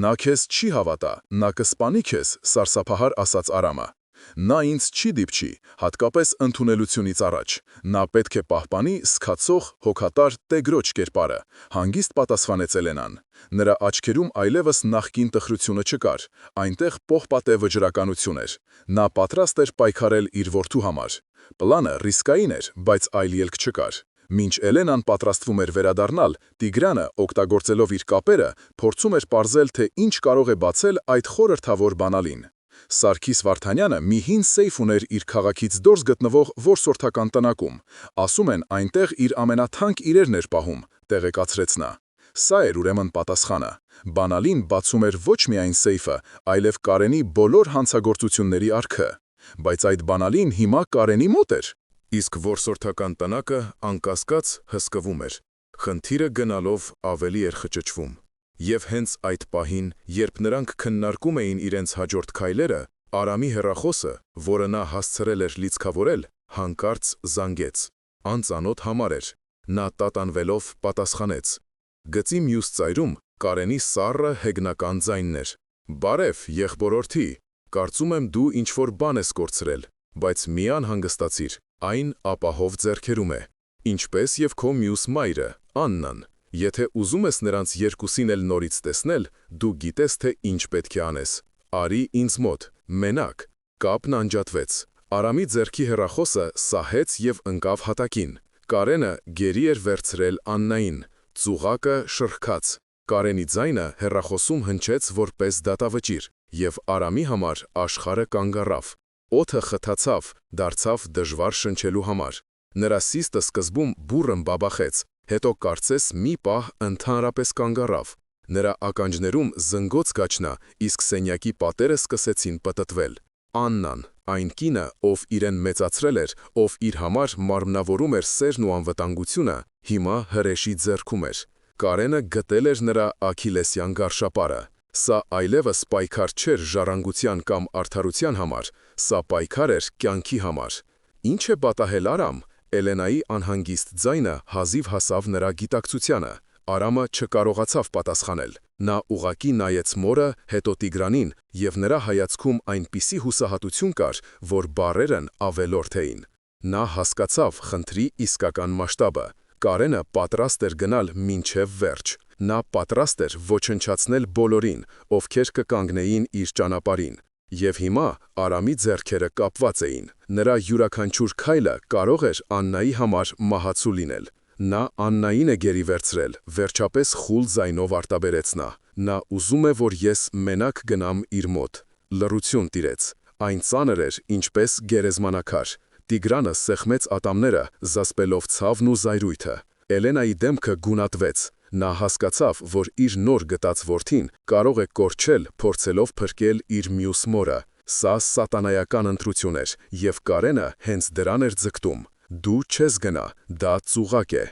Նա քեզ չի հավատա, նա կսպանի քեզ, սարսափահար ասաց Արամը։ Նա ինձ չի դիպչի, հատկապես ընդունելությունից առաջ։ Նա պետք է պահպանի սկացող, հոգատար տեգրոջ կերպարը, հանգիստ պատասխանեց Էլենան։ Նրա աչքերում այլևս նախկին տխրությունը չկար, այնտեղ պողպատե վճռականություն էր։ Նա պատրաստ էր պայքարել իր որդու համար։ Պլանը ռիսկային էր, բայց այլ ելք չկար։ Մինչ Էլենան պատրաստվում էր վերադառնալ, Տիգրանը, օգտագործելով իր կապերը, փորձում էր պարզել, թե ինչ կարող է բացել այդ խորհրդավոր բանալին։ Սարգիս Վարդանյանը մի հին սեյֆ ուներ իր քաղաքից դուրս գտնվող որսորդական տնակում։ Ասում են, այնտեղ իր ամենաթանկ իրերն էր պահում, տեղեկացրեց նա։ Սա էր ուրեմն պատասխանը։ Բանալին բացում էր ոչ միայն սեյֆը, այլև Կարենի բոլոր հանցագործությունների արքը։ Բայց այդ բանալին հիմա Կարենի մոտ էր։ Իսկ որսորդական տնակը անկասկած հսկվում էր։ Խնդիրը գնալով ավելի էր խճճվում։ Եվ հենց այդ պահին, երբ նրանք քննարկում էին իրենց հաջորդ քայլերը, Արամի հեռախոսը, որը նա հասցրել էր լիցքավորել, հանկարծ զանգեց։ Անծանոթ համար էր։ Նա տատանվելով պատասխանեց։ Գծի մյուս ծայրում Կարենի սառը հեգնական ձայնն էր։ Բարև, եղբորորդի, կարծում եմ դու ինչ-որ բան ես կորցրել, բայց մի անհանգստացիր, այն ապահով ձեռքերում է։ Ինչպես եւ քո մյուս մայրը, Աննան։ Եթե ուզում ես նրանց երկուսին էլ նորից տեսնել, դու գիտես, թե ինչ պետք է անես։ Արի ինձ մոտ, մենակ։ Կապն անջատվեց։ Արամի ձեռքի հեռախոսը սահեց եւ ընկավ հատակին։ Կարենը գերի էր վերցրել Աննային։ Ծուղակը շրխկաց։ Կարենի ձայնը հեռախոսում հնչեց որպես դատավճիռ, եւ Արամի համար աշխարհը կանգ առավ։ Օդը խթացավ, դարձավ դժվար շնչելու համար։ Նրա սիստը սկզբում բուռն բաբախեց, հետո կարծես մի պահ ընդհանրապես կանգ առավ։ Նրա ականջներում զնգոց գաչնա, իսկ սենյակի պատերը սկսեցին պտտվել։ Աննան, այն կինը, ով իրեն մեծացրել էր, ով իր համար մարմնավորում էր սերն ու անվտանգությունը, հիմա հրեշի ձեռքում էր։ Կարենը գտել էր նրա աքիլեսյան գարշապարը։ Սա այլևս պայքար չէր ժառանգության կամ արդարության համար, սա պայքար էր կյանքի համար։ Ինչ է պատահել Արամ։ Էլենայի անհանգիստ ձայնը հազիվ հասավ նրա գիտակցությանը։ Արամը չկարողացավ պատասխանել։ Նա ուղղակի նայեց մորը, հետո Տիգրանին, եւ նրա հայացքում այնպիսի հուսահատություն կար, որ բառերն ավելորդ էին։ Նա հասկացավ խնդրի իսկական մասշտաբը։ Կարենը պատրաստ էր գնալ մինչև վերջ։ Նա պատրաստ էր ոչնչացնել բոլորին, ովքեր կկանգնեին իր ճանապարհին։ Եվ հիմա Արամի ձեռքերը կապված էին։ Նրա յուրաքանչյուր քայլը կարող էր Աննայի համար մահացու լինել։ Նա Աննային է գերի վերցրել, վերջապես խուլ ձայնով արտաբերեց նա։ Նա ուզում է, որ ես մենակ գնամ իր մոտ։ Լռություն տիրեց։ Այն ծանր էր, ինչպես գերեզմանակար։ Տիգրանը սեղմեց ատամները, զսպելով ցավն ու զայրույթը։ Էլենայի դեմքը գունատվեց։ Նա հասկացավ, որ իր նոր գտած որդին կարող է կորչել, փորձելով փրկել իր մյուս մորը։ Սա սատանայական ընտրություն էր, և Կարենը հենց դրան էր ձգտում։ Դու չես գնա, դա ծուղակ է։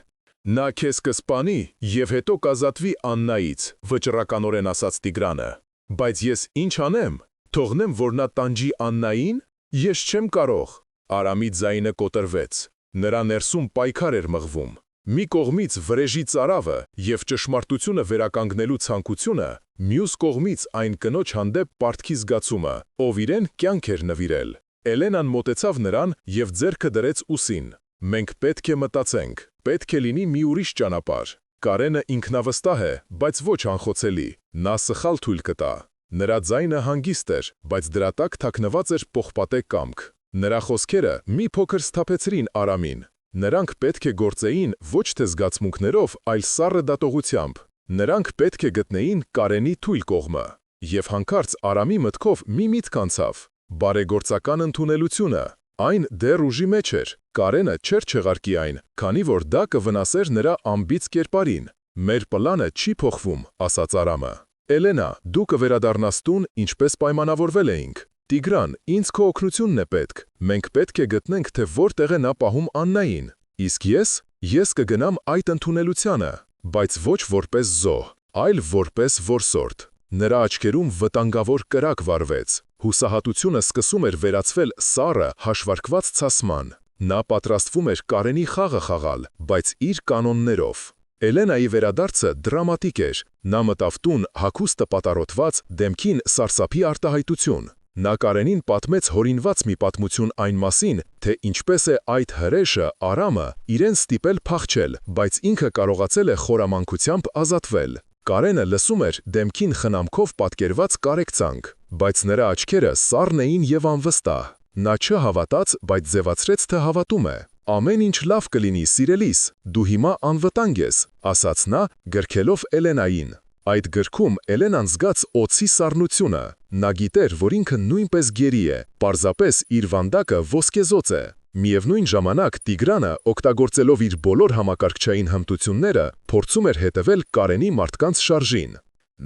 Նա քեզ կսպանի և հետո կազատվի Աննայից, վճռականորեն ասաց Տիգրանը։ Բայց ես ինչ անեմ, թողնեմ, որ նա տանջի Աննային։ Ես չեմ կարող։ Արամի ձայնը կոտրվեց։ Նրա ներսում պայքար էր մղվում։ Մի կողմից վրեժի ծարավը և ճշմարտությունը վերականգնելու ցանկությունը, մյուս կողմից այն կնոջ հանդեպ պարտքի զգացումը, ով իրեն կյանք էր նվիրել։ Էլենան մոտեցավ նրան և ձեռքը դրեց ուսին։ Մենք պետք է մտածենք, պետք է լինի մի ուրիշ ճանապարհ։ Կարենը ինքնավստահ է, բայց ոչ անխոցելի։ Նա սխալ թույլ կտա։ Նրա ձայնը հանգիստ էր, բայց դրա տակ թաքնված էր պողպատե կամք։ Նրա խոսքերը մի փոքր սթափեցրին Արամին։ Նրանք պետք է գործեին ոչ թե զգացմունքներով, այլ սառը դատողությամբ։ Նրանք պետք է գտնեին Կարենի թույլ կողմը։ Եվ հանկարծ Արամի մտքով մի միտք անցավ. բարեգործական ընդունելությունը։ Այն դեռ ուժի մեջ էր։ Կարենը չէր չեղարկի այն, քանի որ դա կվնասեր նրա ամբից կերպարին։ Մեր պլանը չի փոխվում, ասաց Արամը։ Էլենա, դու կվերադառնաս տուն, ինչպես պայմանավորվել էինք։ Տիգրան, ինձ քո օգնությունն է պետք։ Մենք պետք է գտնենք, թե որտեղ է նա պահում Աննային։ Իսկ ես կգնամ այդ ընդունելությանը, բայց ոչ որպես զոհ, այլ որպես որսորդ։ Նրա աչքերում վտանգավոր կրակ վառվեց։ Հուսահատությունը սկսում էր վերածվել սառը, հաշվարկված ցասման։ Նա պատրաստվում էր Կարենի խաղը խաղալ, բայց իր կանոններով։ Էլենայի վերադարձը դրամատիկ էր։ Նա մտավ տուն հագուստը պատառոտված, դեմքին սարսափի արտահայտություն։ Նա Կարենին պատմեց հորինված մի պատմություն այն մասին, թե ինչպես է այդ հրեշը Արամը իրեն ստիպել փախչել, բայց ինքը կարողացել է խորամանկությամբ ազատվել։ Կարենը լսում էր դեմքին խնամքով պատկերված կարեկցանք, բայց նրա աչքերը սառն էին և անվստահ։ Նա չհավատաց, բայց ձևացրեց, թե հավատում է։ Ամեն ինչ լավ կլինի, սիրելիս, դու հիմա անվտանգ ես, ասաց նա, գրքելով Էլենային։ Այդ գրքում Էլենան զգաց օձի սառնությունը։ Նա գիտեր, որ ինքը նույնպես գերի է, պարզապես իր վանդակը ոսկեզոծ է։ Միևնույն ժամանակ Տիգրանը, օգտագործելով իր բոլոր համակարգչային հմտությունները, փորձում էր հետևել Կարենի մարդկանց շարժին։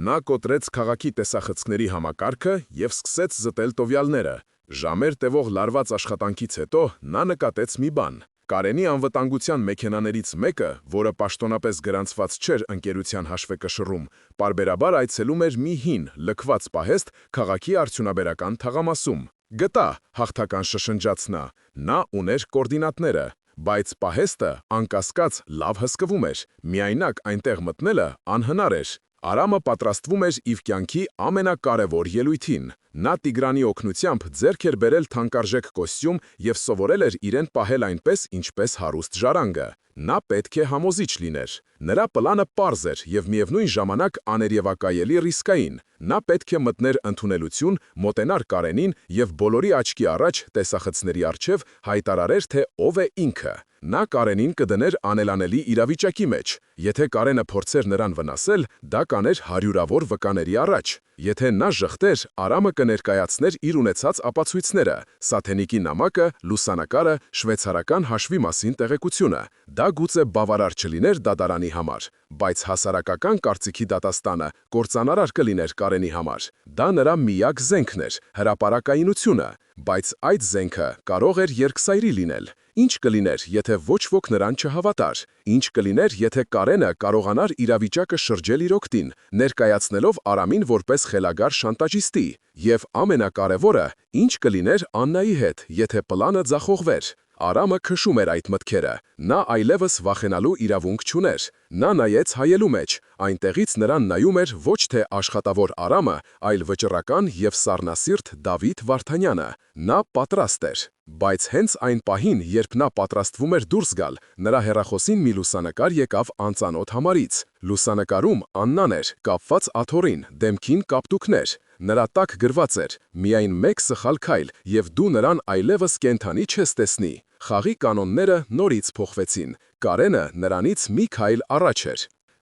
Նա կոտրեց քաղաքի տեսախցկների համակարգը և սկսեց զտել տվյալները։ Ժամեր տևող լարված աշխատանքից հետո նա նկատեց մի բան։ Կարենի անվտանգության մեքենաներից մեկը, որը պաշտոնապես գրանցված չէր ընկերության հաշվեկշռում, պարբերաբար այցելում էր մի հին, լքված պահեստ քաղաքի արդյունաբերական թաղամասում։ Գտա, հաղթական շշնջաց նա։ Նա ուներ կոորդինատները, բայց պահեստը, անկասկած, լավ հսկվում էր, միայնակ այնտեղ մտնելը անհնար էր։ Արամը պատրաստվում էր իր կյանքի ամենակարևոր ելույթին։ Նա Տիգրանի օգնությամբ ձեռք էր բերել թանկարժեք կոստյում և սովորել էր իրեն պահել այնպես, ինչպես հարուստ ժառանգը։ Նա պետք է համոզիչ լիներ։ Նրա պլանը պարզ էր և միևնույն ժամանակ աներևակայելի ռիսկային։ Նա պետք է մտներ ընդունելություն, մոտենար Կարենին և բոլորի աչքի առաջ տեսախցների առջև հայտարարեր, թե ով է ինքը։ Նա Կարենին կդներ անելանելի իրավիճակի մեջ։ Եթե Կարենը փորձեր նրան վնասել, դա կաներ հարյուրավոր վկաների առաջ։ Եթե նա ժխտեր, Արամը կներկայացներ իր ունեցած ապացույցները, Սաթենիկի նամակը, լուսանկարը, շվեյցարական հաշվի մասին տեղեկությունը։ Դա գուցե բավարար չլիներ դատարանի համար, բայց հասարակական կարծիքի դատաստանը կործանարար կլիներ Կարենի համար։ Դա նրա միակ զենքն էր, հրապարակայնությունը, բայց այդ զենքը կարող էր երկսայրի լինել։ Ինչ կլիներ, եթե ոչ ոք նրան չհավատար։ Ինչ կլիներ, եթե Կարենը կարողանար իրավիճակը շրջել իր օգտին, ներկայացնելով Արամին որպես խելագար շանտաժիստի։ Եվ ամենակարևորը, ինչ կլիներ Աննայի հետ, եթե պլանը ձախողվեր։ Արամը քշում էր այդ մտքերը։ Նա այլևս վախենալու իրավունք չուներ։ Նա նայեց հայելու մեջ։ Այնտեղից նրան նայում էր ոչ թե աշխատավոր Արամը, այլ վճռական և սառնասիրտ Դավիթ Վարդանյանը։ Նա պատրաստ էր։ Բայց հենց այն պահին, երբ նա պատրաստվում էր դուրս գալ, նրա հեռախոսին մի լուսանկար եկավ անծանոթ համարից։ Լուսանկարում Աննան էր, կապված աթոռին, դեմքին կապտուկներ։ Նրա տակ գրված էր. «Միայն մեկ սխալ քայլ, եւ դու նրան այլևս կենդանի չես տեսնի»։ Խաղի կանոնները նորից փոխվեցին։ Կարենը նրանից մի քայլ առաջ էր։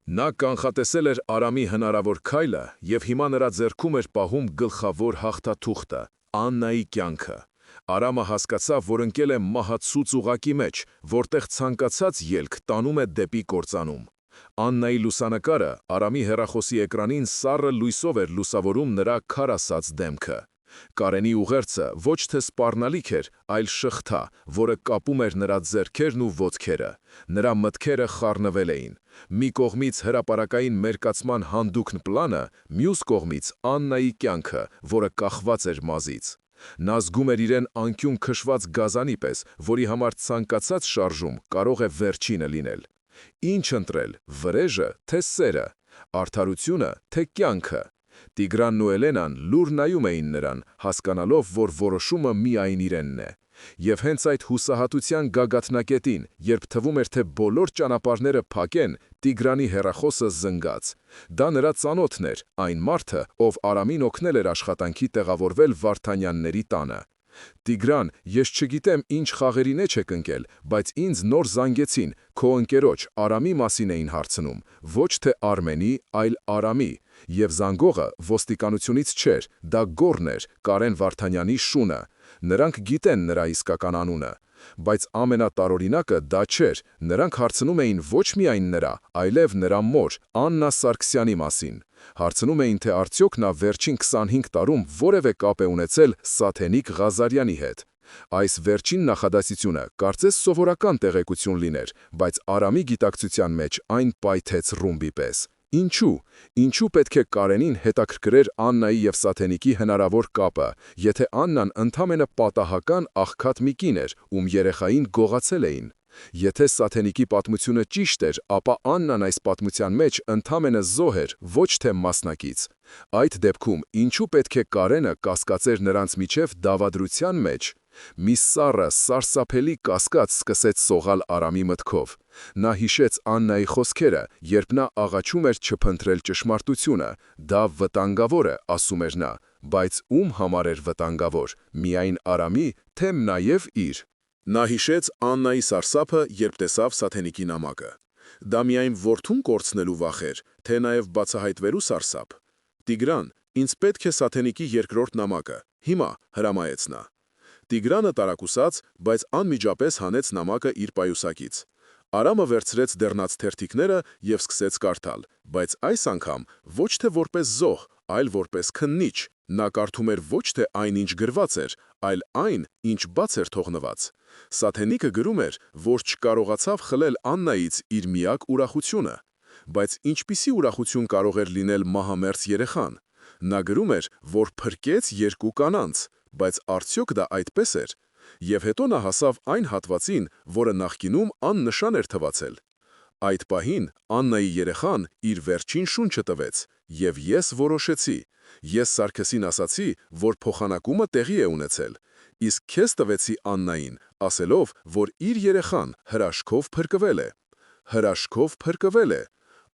Նա կանխատեսել էր Արամի հնարավոր քայլը եւ հիմա նրա ձեռքում էր պահում գլխավոր հաղթաթուղթը՝ Աննայի կյանքը։ Արամը հասկացավ, որ ընկել է մահացու ծուղակի մեջ, որտեղ ցանկացած ելք տանում է դեպի կործանում։ Աննայի լուսանկարը Արամի հեռախոսի էկրանին սառը լույսով էր լուսավորում նրա քարասած դեմքը։ Կարենի ուղերձը ոչ թե սպառնալիք էր, այլ շղթա, որը կապում էր նրա ձեռքերն ու ոտքերը։ Նրա մտքերը խառնվել էին։ Մի կողմից հրապարակային մերկացման հանդուգն պլանը, մյուս կողմից Աննայի կյանքը, որը կախված էր մազից։ Նա զգում էր իրեն անկյուն քշված գազանի պես, որի համար ցանկացած շարժում կարող է վերջինը լինել։ Ինչ ընտրել՝ վրեժը, թե սերը, արդարությունը, թե կյանքը։ Տիգրանն ու Էլենան լուր նայում էին նրան, հասկանալով, որ որոշումը միայն իրենն է։ Եվ հենց այդ հուսահատության գագաթնակետին, երբ թվում էր, թե բոլոր ճանապարհները փակեն, Տիգրանի հեռախոսը զնգաց։ Դա նրա ծանոթն էր, այն մարդը, ով Արամին օգնել էր աշխատանքի տեղավորվել Վարդանյանների տանը։ Տիգրան, ես չգիտեմ ինչ խաղերի մեջ եք ընկել, բայց ինձ նոր զանգեցին, քո ընկերոջ Արամի մասին էին հարցնում, ոչ թե Արմենի, այլ Արամի, եւ զանգողը ոստիկանությունից չէր, դա Գոռն էր, Կարեն Վարդանյանի շունը։ Նրանք գիտեն նրա իսկական անունը։ Բայց ամենատարօրինակը դա չէր, նրանք հարցնում էին ոչ միայն նրա, այլև նրա մոր, Աննա Սարգսյանի մասին։ Հարցնում էին, թե արդյոք նա վերջին 25 տարում որևէ կապ է ունեցել Սաթենիկ Ղազարյանի հետ։ Այս վերջին նախադասությունը կարծես սովորական տեղեկություն լիներ, բայց Արամի գիտակցության մեջ այն պայթեց ռումբի պես։ Ինչու պետք է Կարենին հետաքրքրեր Աննայի եւ Սաթենիկի հնարավոր կապը, եթե Աննան ընդամենը պատահական աղքատ մի կին էր, ում երեխային գողացել էին։ Եթե Սաթենիկի պատմությունը ճիշտ էր, ապա Աննան այս պատմության մեջ ընդամենը զոհ էր, ոչ թե մասնակից։ Այդ դեպքում ինչու պետք է Կարենը կասկածեր նրանց միջև դավադրության մեջ։ Մի սառը, սարսափելի կասկած սկսեց սողալ Արամի մտքով։ Նա հիշեց Աննայի խոսքերը, երբ նա աղաչում էր չփնտրել ճշմարտությունը։ Դա վտանգավոր է, ասում էր նա, բայց ում համար էր վտանգավոր՝ միայն Արամի, թե նաև իր։ Նա հիշեց Աննայի սարսափը, երբ տեսավ Սաթենիկի նամակը։ Դա միայն որդուն կորցնելու վախ էր, թե նաև բացահայտվելու սարսափ։ Տիգրան, ինձ պետք է Սաթենիկի երկրորդ նամակը, հիմա, հրամայեց նա։ Տիգրանը տարակուսած, բայց անմիջապես հանեց նամակը իր պայուսակից։ Արամը վերցրեց դեռնած թերթիկները և սկսեց կարդալ, բայց այս անգամ ոչ թե որպես զոհ, այլ որպես քննիչ։ Նա կարդում էր ոչ թե այն, ինչ գրված էր, այլ այն, ինչ բաց էր թողնված։ Սաթենիկը գրում էր, որ չկարողացավ խլել Աննայից իր միակ ուրախությունը։ Բայց ինչպիսի ուրախություն կարող էր լինել մահամերձ երեխան։ Նա գրում էր, որ փրկեց երկու կանանց, բայց արդյոք դա այդպես էր։ Եվ հետո նա հասավ այն հատվածին, որը նախկինում աննշան էր թվացել։ Այդ պահին Աննայի երեխան իր վերջին շունչը տվեց, եւ ես որոշեցի։ Ես Սարգսին ասացի, որ փոխանակումը տեղի է ունեցել, իսկ քեզ տվեցի Աննային, ասելով, որ իր երեխան հրաշքով փրկվել է։ Հրաշքով փրկվել է։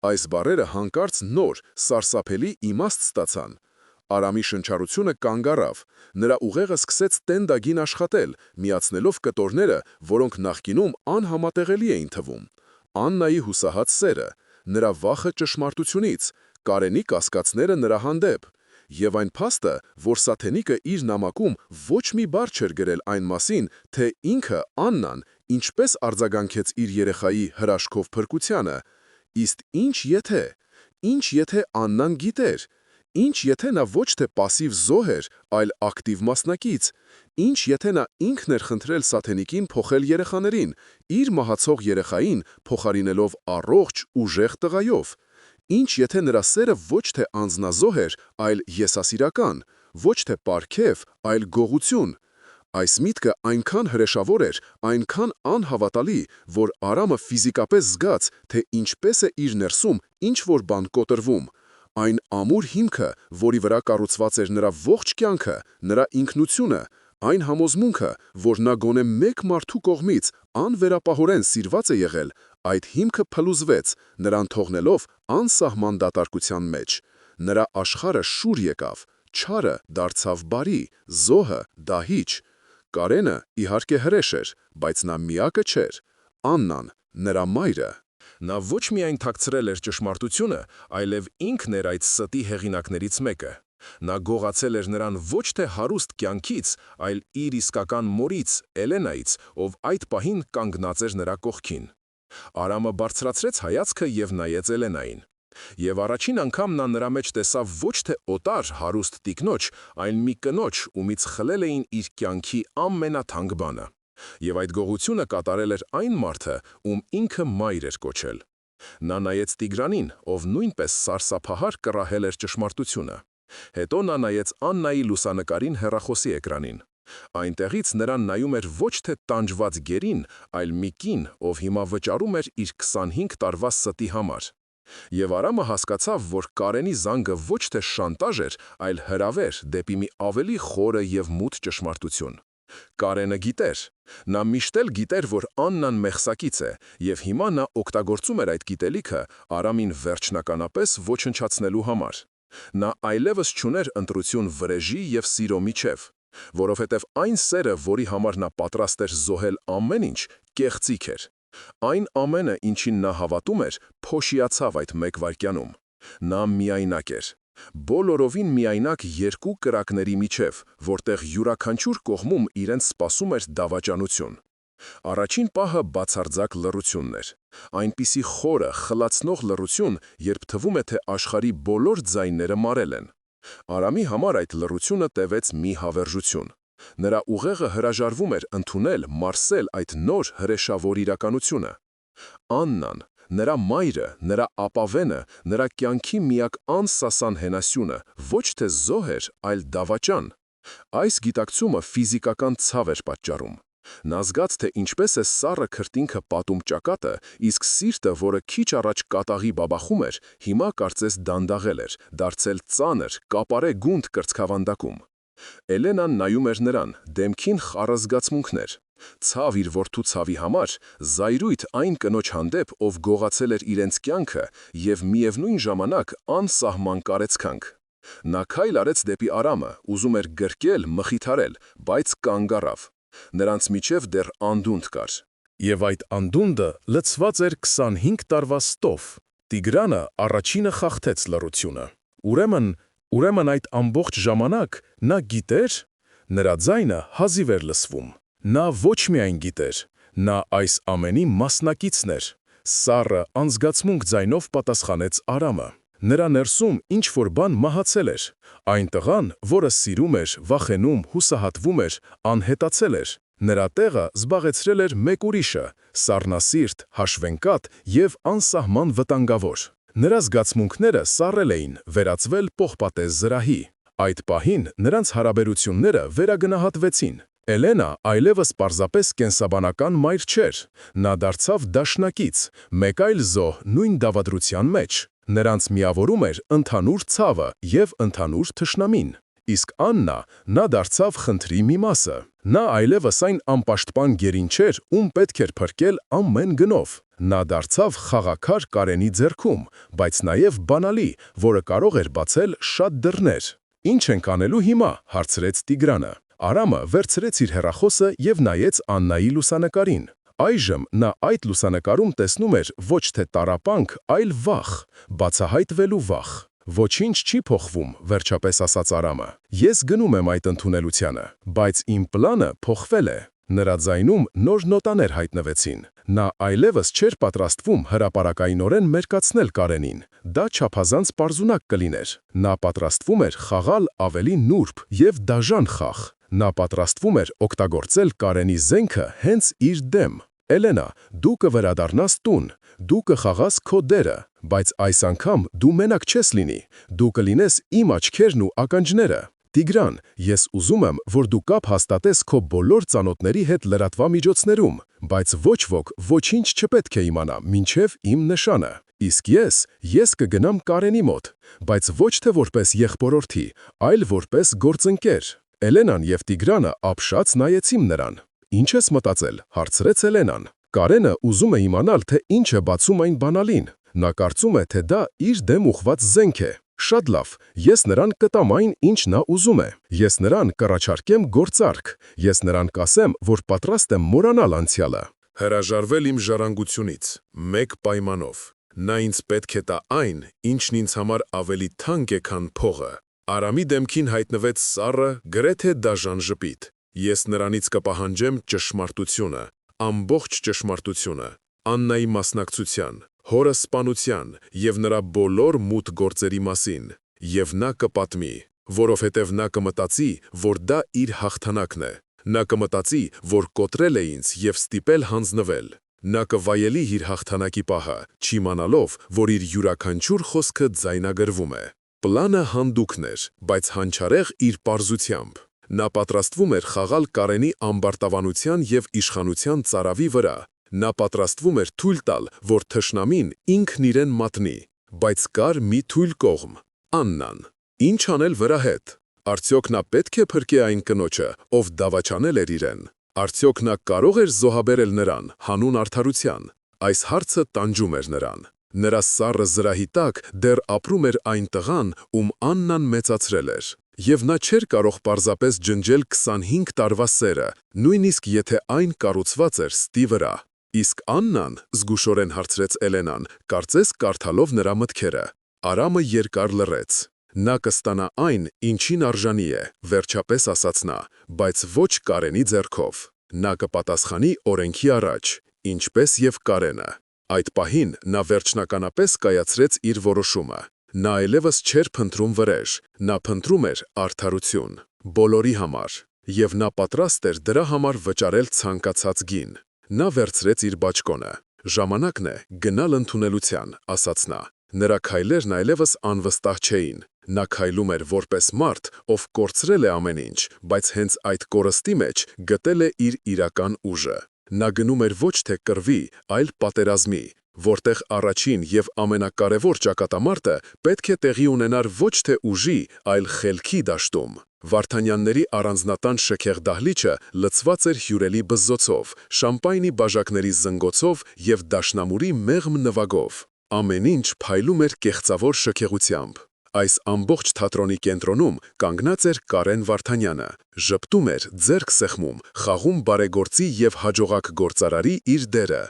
Այս բառերը հանկարծ նոր, սարսափելի իմաստ ստացան։ Արամի շնչառությունը կանգ առավ, նրա ուղեղը սկսեց տենդագին աշխատել, միացնելով կտորները, որոնք նախկինում անհամատեղելի էին թվում։ Աննայի հուսահատ սերը, նրա վախը ճշմարտությունից, Կարենի կասկածները նրա հանդեպ, եւ այն փաստը, որ Սաթենիկը իր նամակում ոչ մի բառ չէր գրել այն մասին, թե ինքը Աննան ինչպես արձագանքեց իր երեխայի հրաշքով փրկությանը։ Իսկ ինչ եթե Աննան գիտեր։ Ինչ եթե նա ոչ թե պասիվ զոհ էր, այլ ակտիվ մասնակից։ Ինչ եթե նա ինքն էր խնդրել Սաթենիկին փոխել երեխաներին, իր մահացող երեխային փոխարինելով առողջ, ուժեղ տղայով։ Ինչ եթե նրա սերը ոչ թե անձնազոհ էր, այլ եսասիրական, ոչ թե պարգև, այլ գողություն։ Այս միտքը այնքան հրեշավոր էր, այնքան անհավատալի, որ Արամը ֆիզիկապես զգաց, թե ինչպես է իր ներսում ինչ-որ բան կոտրվում։ Այն ամուր հիմքը, որի վրա կառուցված էր նրա ողջ կյանքը, նրա ինքնությունը, Այն համոզմունքը, որ նա գոնե մեկ մարդու կողմից անվերապահորեն սիրված է եղել, այդ հիմքը փլուզվեց, նրան թողնելով անսահման դատարկության մեջ։ Նրա աշխարհը շուր եկավ, չարը դարձավ բարի, զոհը դահիճ։ Կարենը իհարկե հրեշ էր, բայց նա միակը չէր, Աննան, նրա մայրը։ Նա ոչ միայն թաքցրել էր ճշմարտությունը, այլև ինքն էր այդ ստի հեղինակներից մեկը։ Նա գողացել էր նրան ոչ թե հարուստ կյանքից, այլ իր իսկական մորից, Էլենայից, ով այդ պահին կանգնած էր նրա կողքին։ Արամը բարձրացրեց հայացքը և նայեց Էլենային։ Եվ առաջին անգամ նա նրա մեջ տեսավ ոչ թե օտար հարուստ տիկնոջ, այլ մի կնոջ, ումից խլել էին իր կյանքի ամենաթանկ բանը։ Եվ այդ գողությունը կատարել էր այն մարդը, ում ինքը մայր էր կոչել։ Նա նայեց Տիգրանին, ով նույնպես սարսափահար կռահել էր ճշմարտությունը։ Հետո նա նայեց Աննայի լուսանկարին հեռախոսի էկրանին։ Այնտեղից նրան նայում էր ոչ թե տանջված գերին, այլ մի կին, ով հիմա վճարում էր իր 25 տարվա ստի համար։ Եվ Արամը հասկացավ, որ Կարենի զանգը ոչ թե շանտաժ էր, այլ հրավեր դեպի մի ավելի խորը և մութ ճշմարտություն։ Կարենը գիտեր։ Նա միշտ էլ գիտեր, որ Աննան մեղսակից է, և հիմա նա օգտագործում էր այդ գիտելիքը Արամին վերջնականապես ոչնչացնելու համար։ Նա այլևս չուներ ընտրություն վրեժի և սիրո միջև, որովհետև այն սերը, որի համար նա պատրաստ էր զոհել ամեն ինչ, կեղծիք էր։ Այն ամենը, ինչին նա հավատում էր, փոշիացավ այդ մեկ վայրկյանում։ Նա միայնակ էր։ Բոլորովին միայնակ երկու կրակների միջև, որտեղ յուրաքանչյուր կողմում իրենց սպասում էր դավաճանություն։ Առաջին պահը բացարձակ լռությունն էր։ Այնպիսի խորը, խլացնող լռություն, երբ թվում է, թե աշխարհի բոլոր ձայները մարել են։ Արամի համար այդ լռությունը տևեց մի հավերժություն։ Նրա ուղեղը հրաժարվում էր ընդունել, մարսել այդ նոր հրեշավոր իրականությունը։ Աննան, նրա մայրը, նրա ապավենը, նրա կյանքի միակ անսասան հենասյունը ոչ թե զոհ էր, այլ դավաճան։ Այս գիտակցումը ֆիզիկական ցավ էր պատճառում։ Նա զգաց, թե ինչպես է սառը քրտինքը պատում ճակատը, իսկ սիրտը, որը քիչ առաջ կատաղի բաբախում էր, հիմա կարծես դանդաղել էր, դարձել ծանր, կապարե գունդ կրծքավանդակում։ Էլենան նայում էր նրան, դեմքին խառը զգացմունքներ։ Ցավ իր որդու ցավի համար, զայրույթ այն կնոջ հանդեպ, ով գողացել էր իրենց կյանքը, և միևնույն ժամանակ անսահման կարծիքանք։ Նա քայլ արեց դեպի Արամը, ուզում էր գրկել, մխիթարել, բայց կանգ առավ։ Նրանց միջև դեռ անդունդ կար։ Եվ այդ անդունդը լցված էր 25 տարվա ստով։ Տիգրանը առաջինը խախտեց լռությունը։ Ուրեմն այդ ամբողջ ժամանակ նա գիտեր, նրա ձայնը հազիվ էր լսվում։ Նա ոչ միայն գիտեր, նա այս ամենի մասնակիցն էր։ Սառը, անզգացմունք ձայնով պատասխանեց Արամը։ Նրա ներսում ինչ-որ բան մահացել էր։ Այն տղան, որը սիրում էր, վախենում, հուսահատվում էր, անհետացել էր։ Նրա տեղը զբաղեցրել էր մեկ ուրիշը՝ սառնասիրտ, հաշվենկատ և անսահման վտանգավոր։ Նրա զգացմունքները սառել էին, վերածվել պողպատե զրահի։ Այդ պահին նրանց հարաբերությունները վերագնահատվեցին։ Էլենա այլևս պարզապես կենսաբանական մայր չէր։ Նա դարձավ դաշնակից, մեկ այլ զոհ նույն դավադրության մեջ։ Նրանց միավորում էր ընդհանուր ցավը և ընդհանուր թշնամին։ Իսկ Աննա, նա դարձավ խնդրի մի մասը։ Նա այլևս այն անպաշտպան գերին չէր, ում պետք էր փրկել ամեն գնով։ Նա դարձավ խաղաքար Կարենի ձեռքում, բայց նաև բանալի, որը կարող էր բացել շատ դռներ։ «Ինչ ենք անելու հիմա», հարցրեց Տիգրանը։ Արամը վերցրեց իր հեռախոսը և նայեց Աննայի լուսանկարին։ Այժմ նա այդ լուսանկարում տեսնում էր ոչ թե տառապանք, այլ վախ, բացահայտվելու վախ։ «Ոչինչ չի փոխվում», վերջապես ասաց Արամը։ «Ես գնում եմ այդ ընդունելությանը, բայց իմ պլանը փոխվել է»։ Նրա ձայնում նոր նոտաներ հայտնվեցին։ Նա այլևս չէր պատրաստվում հրապարակայնորեն մերկացնել Կարենին։ Դա չափազանց պարզունակ կլիներ։ Նա պատրաստվում էր խաղալ ավելի նուրբ և դաժան խաղ։ Նա պատրաստվում էր օգտագործել Կարենի զենքը հենց իր դեմ։ «Էլենա, դու կվերադառնաս տուն, դու կխաղաս քո դերը, բայց այս անգամ դու մենակ չես լինի, դու կլինես իմ աչքերն ու ականջները։ Տիգրան, ես ուզում եմ, որ դու կապ հաստատես քո բոլոր ծանոթների հետ լրատվամիջոցներում, բայց ոչ ոք ոչինչ չպետք է իմանա, մինչև իմ նշանը։ Իսկ ես կգնամ Կարենի մոտ, բայց ոչ թե որպես եղբորորդի, այլ որպես գործընկեր։ Էլենան եւ Տիգրանը ապշած նայեցին նրան։ «Ինչ ես մտածել», հարցրեց Էլենան։ Կարենը ուզում է իմանալ, թե ինչ է բացում այն բանալին։ Նա կարծում է, թե դա իր դեմ ուղված զենք է։ Շատ լավ, ես նրան կտամ այն, ինչ նա ուզում է։ Ես նրան կառաջարկեմ գործարք։ Ես նրան կասեմ, որ պատրաստ եմ մոռանալ անցյալը։ Հրաժարվել իմ ժառանգությունից, մեկ պայմանով։ Նա ինձ պետք է տա այն, ինչն ինձ համար ավելի թանկ է, քան փողը։ Արամի դեմքին հայտնվեց սառը, գրեթե դաժան ժպիտ։ Ես նրանից կպահանջեմ ճշմարտությունը, ամբողջ ճշմարտությունը, Աննայի մասնակցության, հորը սպանության և նրա բոլոր մութ գործերի մասին, և նա կպատմի, որովհետև նա կմտածի, որ դա իր հաղթանակն է։ Նա կմտածի, որ կոտրել է ինձ և ստիպել հանձնվել։ Նա կվայելի իր հաղթանակի պահը, չիմանալով, որ իր յուրաքանչյուր խոսքը ձայնագրվում է։ Պլանը հանդուգն էր, բայց հանչարեղ իր պարզությամբ։ Նա պատրաստվում էր խաղալ Կարենի ամբարտավանության և իշխանության ծարավի վրա։ Նա պատրաստվում էր թույլ տալ, որ թշնամին ինքն իրեն մատնի, բայց կար մի թույլ կողմ՝ Աննան։ Ինչ անել վրա հետ։ Արդյոք նա պետք է փրկի այն կնոջը, ով դավաճանել էր իրեն։ Արդյոք նա կարող էր զոհաբերել նրան հանուն արդարության։ Այս հարցը տանջում էր նրան։ Նրա սառը զրահի տակ դեռ ապրում էր այն տղան, ում Աննան մեծացրել էր։ Եվ նա չէր կարող պարզապես ջնջել 25 տարվա սերը, նույնիսկ եթե այն կառուցված էր ստի վրա։ Իսկ Աննան, զգուշորեն հարցրեց Էլենան, կարծես կարդալով նրա մտքերը։ Արամը երկար լռեց։ Նա կստանա այն, ինչին արժանի է, վերջապես ասաց նա, բայց ոչ Կարենի ձեռքով։ Նա կպատասխանի օրենքի առաջ, ինչպես և Կարենը։ Այդ պահին նա վերջնականապես կայացրեց իր որոշումը։ Նա այլևս չէր փնտրում վրեժ, նա փնտրում էր արդարություն, բոլորի համար, և նա պատրաստ էր դրա համար վճարել ցանկացած գին։ Նա վերցրեց իր բաճկոնը։ «Ժամանակն է գնալ ընդունելության», ասաց նա։ Նրա քայլերն այլևս անվստահ չէին։ Նա քայլում էր որպես մարդ, ով կորցրել է ամեն ինչ, բայց հենց այդ կորստի մեջ գտել է իր իրական ուժը։ Նա գնում էր ոչ թե կռվի, այլ պատերազմի, որտեղ առաջին և ամենակարևոր ճակատամարտը պետք է տեղի ունենար ոչ թե ուժի, այլ խելքի դաշտում։ Վարդանյանների առանձնատան շքեղ դահլիճը լցված էր հյուրերի բզզոցով, շամպայնի բաժակների զնգոցով և դաշնամուրի մեղմ նվագով։ Ամեն ինչ փայլում էր կեղծավոր շքեղությամբ։ Այս ամբողջ թատրոնի կենտրոնում կանգնած էր Կարեն Վարդանյանը, ժպտում էր, ձեռք սեղմում, խաղում բարեգործի և հաջողակ գործարարի իր դերը։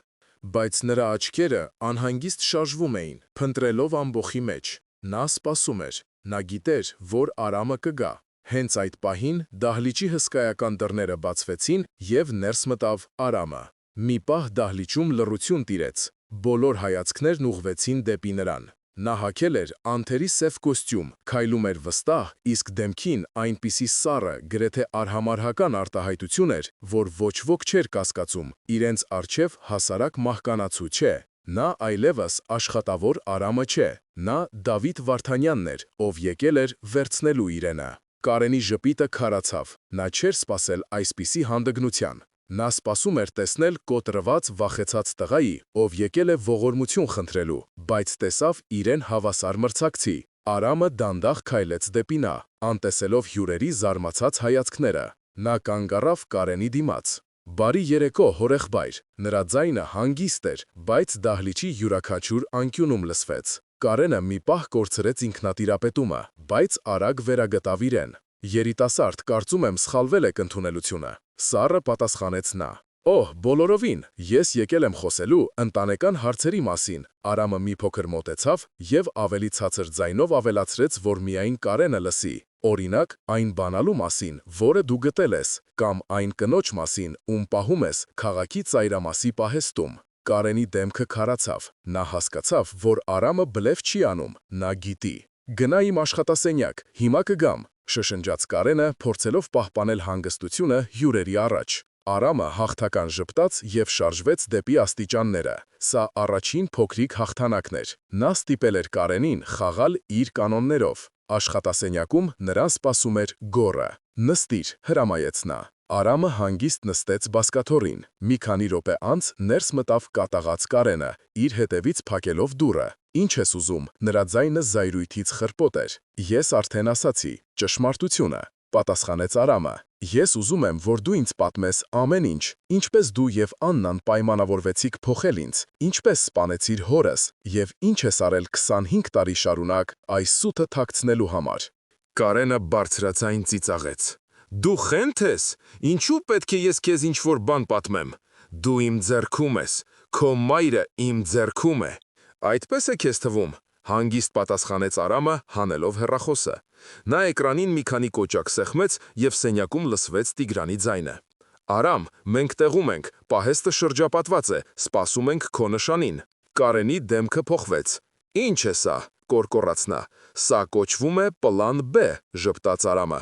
Բայց նրա աչքերը անհանգիստ շարժվում էին, փնտրելով ամբոխի մեջ։ Նա սպասում էր։ Նա գիտեր, որ Արամը կգա։ Հենց այդ պահին դահլիճի հսկայական դռները բացվեցին և ներս մտավ Արամը։ Մի պահ դահլիճում լռություն տիրեց։ Բոլոր հայացքներն ուղղվեցին դեպի նրան։ Նա հագել էր անթերի սև կոստյում, քայլում էր վստահ, իսկ դեմքին այնպիսի սառը, գրեթե արհամարհական արտահայտություն էր, որ ոչ ոք չէր կասկածում, իրենց առջև հասարակ մահկանացու չէ։ Նա այլևս աշխատավոր Արամը չէ։ Նա Դավիթ Վարդանյանն էր, ով եկել էր վերցնելու իրենը։ Կարենի ժպիտը քարացավ։ Նա չէր սպասել այսպիսի հանդգնության։ Նա սպասում էր տեսնել կոտրված, վախեցած տղայի, ով եկել է ողորմություն խնդրելու, բայց տեսավ իրեն հավասար մրցակցի։ Արամը դանդաղ քայլեց դեպի նա, անտեսելով հյուրերի զարմացած հայացքները։ Նա կանգ առավ Կարենի դիմաց։ «Բարի երեկո, հորեղբայր»։ Նրա ձայնը հանգիստ էր, բայց դահլիճի յուրաքանչյուր անկյունում լսվեց։ Կարենը մի պահ կորցրեց ինքնատիրապետումը, բայց արագ վերագտավ իրեն։ «Երիտասարդ, կարծում եմ սխալվել եք ընդունելությունը», սառը պատասխանեց նա։ «Օհ, բոլորովին, ես եկել եմ խոսելու ընտանեկան հարցերի մասին», Արամը մի փոքր մոտեցավ և ավելի ցածր ձայնով ավելացրեց, որ միայն Կարենը լսի։ Օրինակ, այն բանալու մասին, որը դու գտել ես, կամ այն կնոջ մասին, ում պահում ես քաղաքի ծայրամասի պահեստում։ Կարենի դեմքը քարացավ։ Նա հասկացավ, որ Արամը բլեֆ չի անում, նա գիտի։ «Գնա իմ աշխատասենյակ, հիմա կգամ», շշնջաց Կարենը, փորձելով պահպանել հանգստությունը հյուրերի առաջ։ Արամը հաղթական ժպտաց և շարժվեց դեպի աստիճանները։ Սա առաջին փոքրիկ հաղթանակն էր։ Նա ստիպել էր Կարենին խաղալ իր կանոններով։ Աշխատասենյակում նրան սպասում էր գոռը։ «Նստիր», հրամայեց նա։ Արամը հանգիստ նստեց բազկաթոռին։ Մի քանի րոպե անց ներս մտավ կատաղած Կարենը, իր հետևից փակելով դուռը։ «Ինչ ես ուզում»։ Նրա ձայնը զայրույթից խրպոտ էր։ «Ես արդեն ասացի, ճշմարտությունը»։ պատասխանեց Արամը։ Ես ուզում եմ, որ դու ինձ պատմես ամեն ինչ, ինչպես դու եւ Աննան պայմանավորվեցիք փոխել ինձ, ինչպես սպանեցիր հորս եւ ինչ ես արել 25 տարի շարունակ այս սուտը թաքցնելու համար։ Կարենը բարձրացային ծիծաղեց։ Դու խենթ ես, ինչու պետք է ես քեզ ինչ-որ բան պատմեմ։ Դու իմ ձեռքում ես, քո մայրը իմ ձեռքում է։ Այդպես է քեզ թվում, հանգիստ պատասխանեց Արամը, հանելով հեռախոսը։ Նա էկրանին մի քանի կոճակ սեղմեց եւ սենյակում լսվեց Տիգրանի ձայնը։ Արամ, մենք տեղում ենք, պահեստը շրջապատված է, սպասում ենք քո նշանին։ Կարենի դեմքը փոխվեց։ Ինչ է սա, կորկորաց նա։ Սա կոչվում է պլան B, ժպտաց Արամը։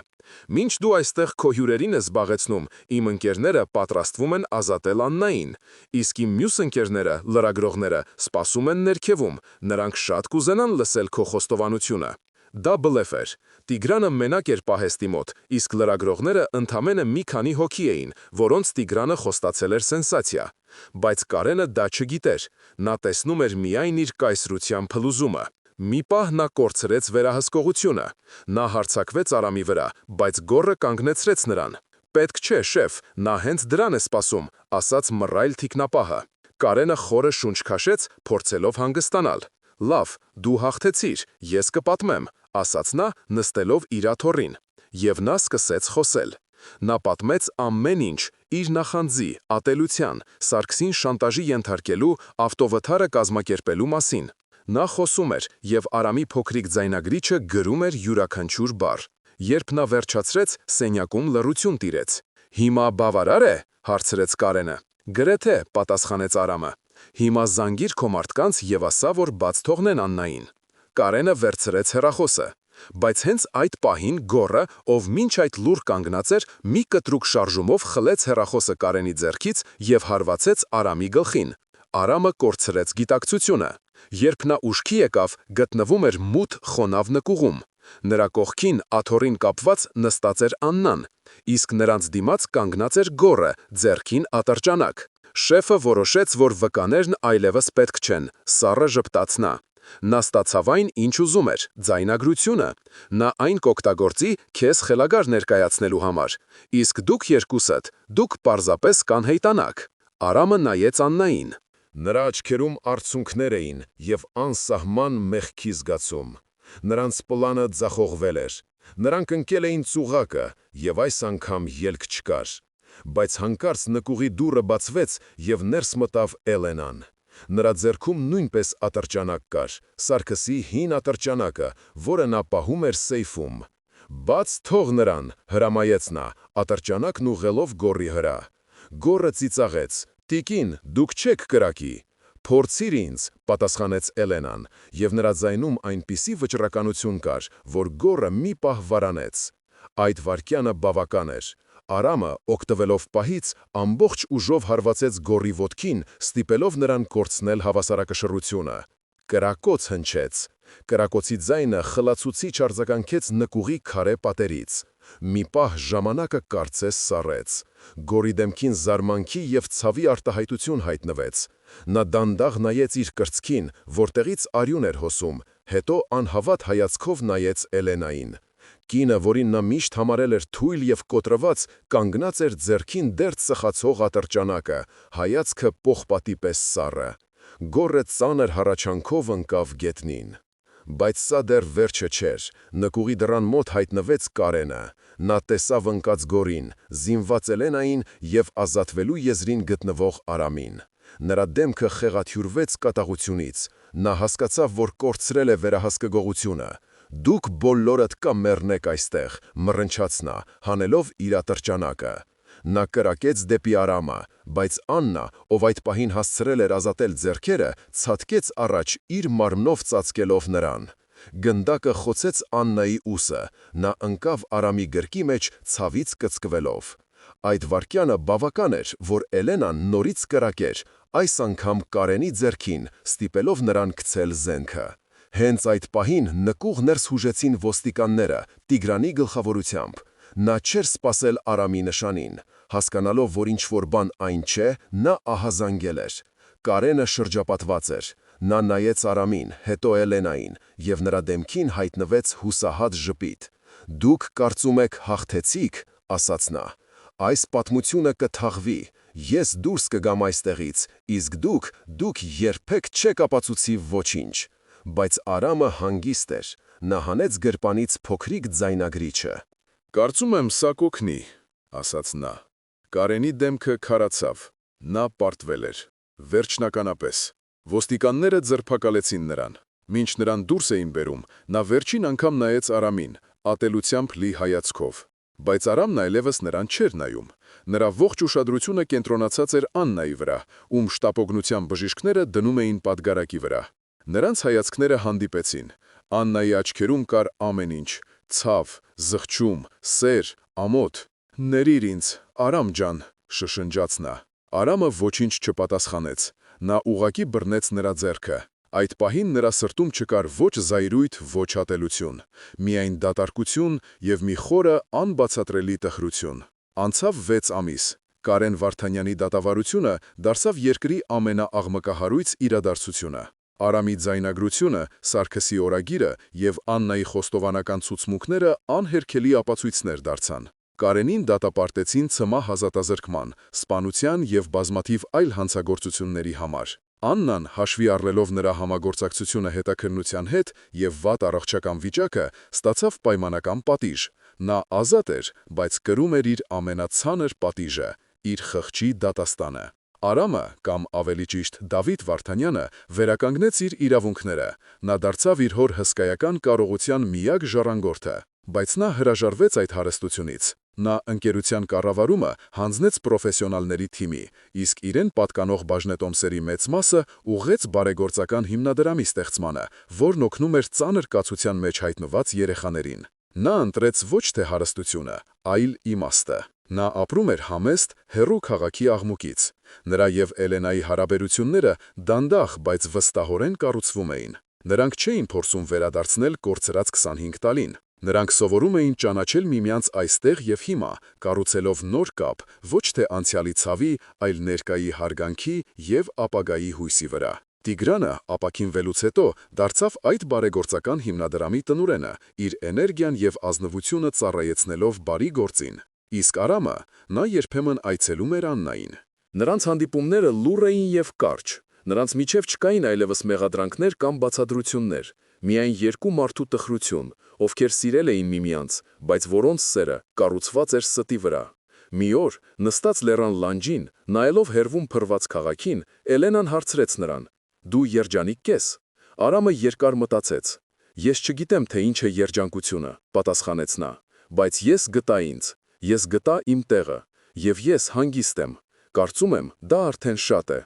Մինչ դու այստեղ քո հյուրերին ես զբաղեցնում, իմ ընկերները պատրաստվում են ազատել Աննային, իսկ իմ մյուս ընկերները, լրագրողները, սպասում են ներքևում, նրանք շատ կուզենան լսել քո խոստովանությունը։ Դա բլեֆ էր։ Տիգրանը մենակ էր պահեստի մոտ, իսկ լրագրողները ընդամենը մի քանի հոգի էին, որոնց Տիգրանը խոստացել էր սենսացիա։ Բայց Կարենը դա չգիտեր։ Նա տեսնում էր միայն իր կայսրության փլուզումը։ Մի պահ նա կորցրեց վերահսկողությունը։ Նա հարձակվեց Արամի վրա, բայց գոռը կանգնեցրեց նրան։ Պետք չէ, շեֆ, նա հենց դրան է սպասում, ասաց մռայլ թիկնապահը։ Կարենը խորը շունչ քաշեց, փորձելով հանգստանալ։ Լավ, դու հաղթեցիր, ես կպատմեմ, ասաց նա, նստելով իր աթոռին։ Եվ նա սկսեց խոսել։ Նա պատմեց ամեն ինչ, իր նախանձի, ատելության, Սարգսին շանտաժի ենթարկելու, ավտովթարը կազմակերպելու մասին։ Նա խոսում էր, եւ Արամի փոքրիկ ձայնագրիչը գրում էր յուրաքանչյուր բառ։ Երբ նա վերջացրեց, սենյակում լռություն տիրեց։ Հիմա բավարար է, հարցրեց Կարենը։ Գրեթե, պատասխանեց Արամը։ Հիմա զանգիր քո մարդկանց եւ ասա, որ բաց թողնեն Աննային։ Կարենը վերցրեց հեռախոսը։ Բայց հենց այդ պահին գոռը, ով մինչ այդ լուռ կանգնած էր, մի կտրուկ շարժումով խլեց հեռախոսը Կարենի ձեռքից եւ հարվածեց Արամի գլխին։ Արամը կորցրեց գիտակցությունը։ Երբ նա ուշքի եկավ, գտնվում էր մութ խոնավ նկուղում։ Նրա կողքին աթոռին կապված նստած էր Աննան, իսկ նրանց դիմաց կանգնած էր գոռը, ձեռքին ատրճանակ։ Շեֆը որոշեց, որ վկաներն այլևս պետք չեն, սառը ժպտաց նա։ Նա ստացավ այն, ինչ ուզում էր, ձայնագրությունը։ Նա այն կօգտագործի քեզ խելագար ներկայացնելու համար։ Իսկ դուք երկուսդ, դուք պարզապես կանհայտանաք։ Արամը նայեց Աննային։ Նրա աչքերում արցունքներ էին եւ անսահման մեղքի զգացում։ Նրանց պլանը ձախողվել էր։ Նրանք ընկել էին ծուղակը եւ այս անգամ ելք չկար։ Բայց հանկարծ նկուղի դուռը բացվեց եւ ներս մտավ Էլենան։ Նրա ձեռքում նույնպես ատրճանակ կար, Սարգսի հին ատրճանակը, որը նա պահում էր սեյֆում։ Բաց թող նրան, հրամայեց նա, ատրճանակն ուղղելով գոռի վրա։ Գոռը ծիծաղեց. Տիկին, դուք չեք կրակի։ Փորձիր ինձ, պատասխանեց Էլենան, եւ նրա ձայնում այնպիսի վճռականություն կար, որ գոռը մի պահ վարանեց։ Այդ վայրկյանը բավական էր։ Արամը, օգտվելով պահից, ամբողջ ուժով հարվածեց գոռի ոտքին, ստիպելով նրան կորցնել հավասարակշռությունը։ Կրակոց հնչեց։ Կրակոցի ձայնը խլացուցիչ արձագանքեց նկուղի քարե պատերից։ Մի պահ ժամանակը կարծես սառեց։ Գոռի դեմքին զարմանքի եւ ցավի արտահայտություն հայտնվեց։ Նա դանդաղ նայեց իր կրծքին, որտեղից արյուն էր հոսում, հետո անհավատ հայացքով նայեց Էլենային։ Կինը, որին նա միշտ համարել էր թույլ եւ կոտրված, կանգնած էր ձեռքին դեռ ծխացող ատրճանակը, հայացքը պողպատի պես սառը։ Գոռը ծանր հառաչանքով ընկավ գետնին։ Բայց սա դեռ վերջը չէր։ Նկուղի դռան մոտ հայտնվեց Կարենը։ Նա տեսավ ընկած գորին, զինված Էլենային եւ ազատվելու եզրին գտնվող Արամին։ Նրա դեմքը խեղաթյուրվեց կատաղությունից։ Նա հասկացավ, որ կորցրել է վերահսկողությունը։ Դուք բոլորդ կմեռնեք այստեղ, մռնչաց նա, հանելով իր ատրճանակը։ Նա կրակեց դեպի Արամը, բայց Աննա, ով այդ պահին հասցրել էր ազատել ձեռքերը, ցատկեց առաջ իր մարմնով ծածկելով նրան։ Գնդակը խոցեց Աննայի ուսը, նա ընկավ Արամի գրկի մեջ ցավից կծկվելով։ Այդ վայրկյանը բավական էր, որ Էլենան նորից կրակեր, այս անգամ Կարենի ձեռքին, ստիպելով նրան գցել զենքը։ Հենց այդ պահին նկուղ ներս հուժեցին ոստիկանները, Տիգրանի գլխավորությամբ։ Նա չէր սպասել Արամի նշանին։ Հասկանալով, որ ինչ-որ բան այն չէ, նա ահազանգել էր։ Կարենը շրջապատված էր։ Նա նայեց Արամին, հետո Էլենային, եւ նրա դեմքին հայտնվեց հուսահատ ժպիտ։ Դուք կարծում եք հաղթեցիք, ասաց նա, այս պատմությունը կթաղվի, ես դուրս կգամ այստեղից, իսկ դուք երբեք չեք ապացուցի ոչինչ։ Բայց Արամը հանգիստ էր, նա հանեց գրպանից փոքրիկ ձայնագրիչը։ Կարծում եմ սա կօգնի, ասաց նա։ Կարենի դեմքը քարացավ, նա պարտվել էր։ Վերջնականապես, ոստիկանները ձերբակալեցին նրան։ Մինչ նրան դուրս էին բերում, նա վերջին անգամ նայեց Արամին, ատելությամբ լի հայացքով։ Բայց Արամն այլևս նրան չէր նայում։ Նրա ողջ ուշադրությունը կենտրոնացած էր Աննայի վրա, ում շտապօգնության բժիշկները դնում էին պատգարակի վրա։ Նրանց հայացքները հանդիպեցին։ Աննայի աչքերում կար ամեն ինչ՝ ցավ, զղջում, սեր, ամոթ։ «Ներիր ինձ, Արամ ջան», շշնջաց նա։ Արամը ոչինչ չպատասխանեց։ Նա ուղղակի բռնեց նրա ձեռքը։ Այդ պահին նրա սրտում չկար ոչ զայրույթ, ոչ ատելություն, միայն դատարկություն և մի խորը, անբացատրելի տխրություն։ Անցավ 6 ամիս։ Կարեն Վարդանյանի դատավարությունը դարձավ երկրի ամենաաղմկահարույց իրադարձությունը։ Արամի ձայնագրությունը, Սարգսի օրագիրը և Աննայի խոստովանական ցուցմունքները անհերքելի ապացույցներ դարձան։ Կարենին դատապարտեցին ցմահ ազատազրկման, սպանության և բազմաթիվ այլ հանցագործությունների համար։ Աննան, հաշվի առնելով նրա համագործակցությունը հետաքննության հետ և վատ առողջական վիճակը, ստացավ պայմանական պատիժ։ Նա ազատ էր, բայց կրում էր իր ամենացաներ պատիժը՝ իր խղճի դատաստանը։ Արամը, կամ ավելի ճիշտ Դավիթ Վարդանյանը, վերականգնեց իր իրավունքները։ Նա դարձավ իր հոր հսկայական կարողության միակ ժառանգորդը։ Բայց նա հրաժարվեց այդ հարստությունից։ Նա ընկերության կառավարումը հանձնեց պրոֆեսիոնալների թիմի, իսկ իրեն պատկանող բաժնետոմսերի մեծ մասը ուղղեց բարեգործական հիմնադրամի ստեղծմանը, որն օգնում էր ծանր կացության մեջ հայտնված երեխաներին։ Նա ընտրեց ոչ թե հարստությունը, այլ իմաստը։ Նա ապրում էր համեստ, հեռու քաղաքի աղմուկից։ Նրա և Էլենայի հարաբերությունները դանդաղ, բայց վստահորեն կառուցվում էին։ Նրանք չէին փորձում վերադարձնել կորցրած 25 տարին։ Նրանք սովորում էին ճանաչել միմյանց այստեղ և հիմա, կառուցելով նոր կապ ոչ թե անցյալի ցավի, այլ ներկայի հարգանքի և ապագայի հույսի վրա։ Տիգրանը ապաքինվելուց հետո դարձավ այդ բարեգործական հիմնադրամի տնօրենը, իր էներգիան և ազնվությունը ծառայեցնելով բարի գործին։ Իսկ Արամը, նա երբեմն այցելում էր Աննային։ Նրանց հանդիպումները լուռ էին և կարճ։ Նրանց միջև չկային այլևս մեղադրանքներ կամ բացատրություններ, միայն երկու մարդու տխրություն, ովքեր սիրել էին միմյանց, բայց որոնց սերը կառուցված էր ստի վրա։ Մի օր, նստած լեռան լանջին, նայելով հեռվում փռված քաղաքին, Էլենան հարցրեց նրան. «Դու երջանիկ ես»։ Արամը երկար մտածեց։ «Ես չգիտեմ, թե ինչ է երջանկությունը», պատասխանեց նա, «բայց ես գտա ինձ, ես գտա իմ տեղը, և ես հանգիստ եմ։ Կարծում եմ, դա արդեն շատ է»։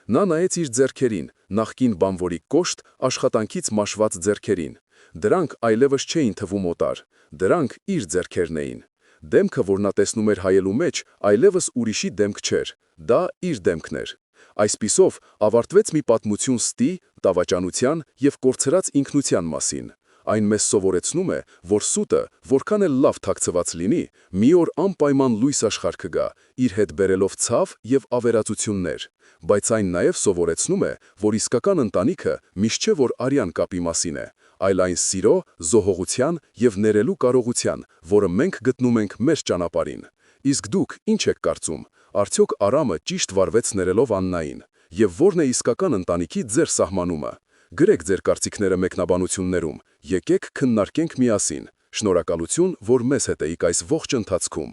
Նա նայեց իր ձեռքերին, նախկին բանվորի կոշտ, աշխատանքից մաշված ձեռքերին։ Դրանք այլևս չէին թվում օտար, դրանք իր ձեռքերն էին։ Դեմքը, որ նա տեսնում էր հայելու մեջ, այլևս ուրիշի դեմք չէր, դա իր դեմքն էր։ Այսպիսով ավարտվեց մի պատմություն ստի, տավաճանության և կորցրած ինքնության մասին։ Այն մեզ սովորեցնում է, որ սուտը, որքան էլ լավ թաքցված լինի, մի օր անպայման լույս աշխարհ կգա, իր հետ բերելով ցավ և ավերածություններ։ Բայց այն նաև սովորեցնում է, որ իսկական ընտանիքը միշտ չէ, որ արյան կապի մասին է, այլ այն սիրո, զոհողության և ներելու կարողության, որը մենք գտնում ենք մեր ճանապարհին։ Իսկ դուք ինչ եք կարծում, արդյոք Արամը ճիշտ վարվեց ներելով Աննային, և ո՞րն է իսկական ընտանիքի ձեր սահմանումը։ Գրեք ձեր կարծիքները մեկնաբանություններում, եկեք քննարկենք միասին։ Շնորհակալություն, որ մեզ հետ էիք այս ողջ ընթացքում։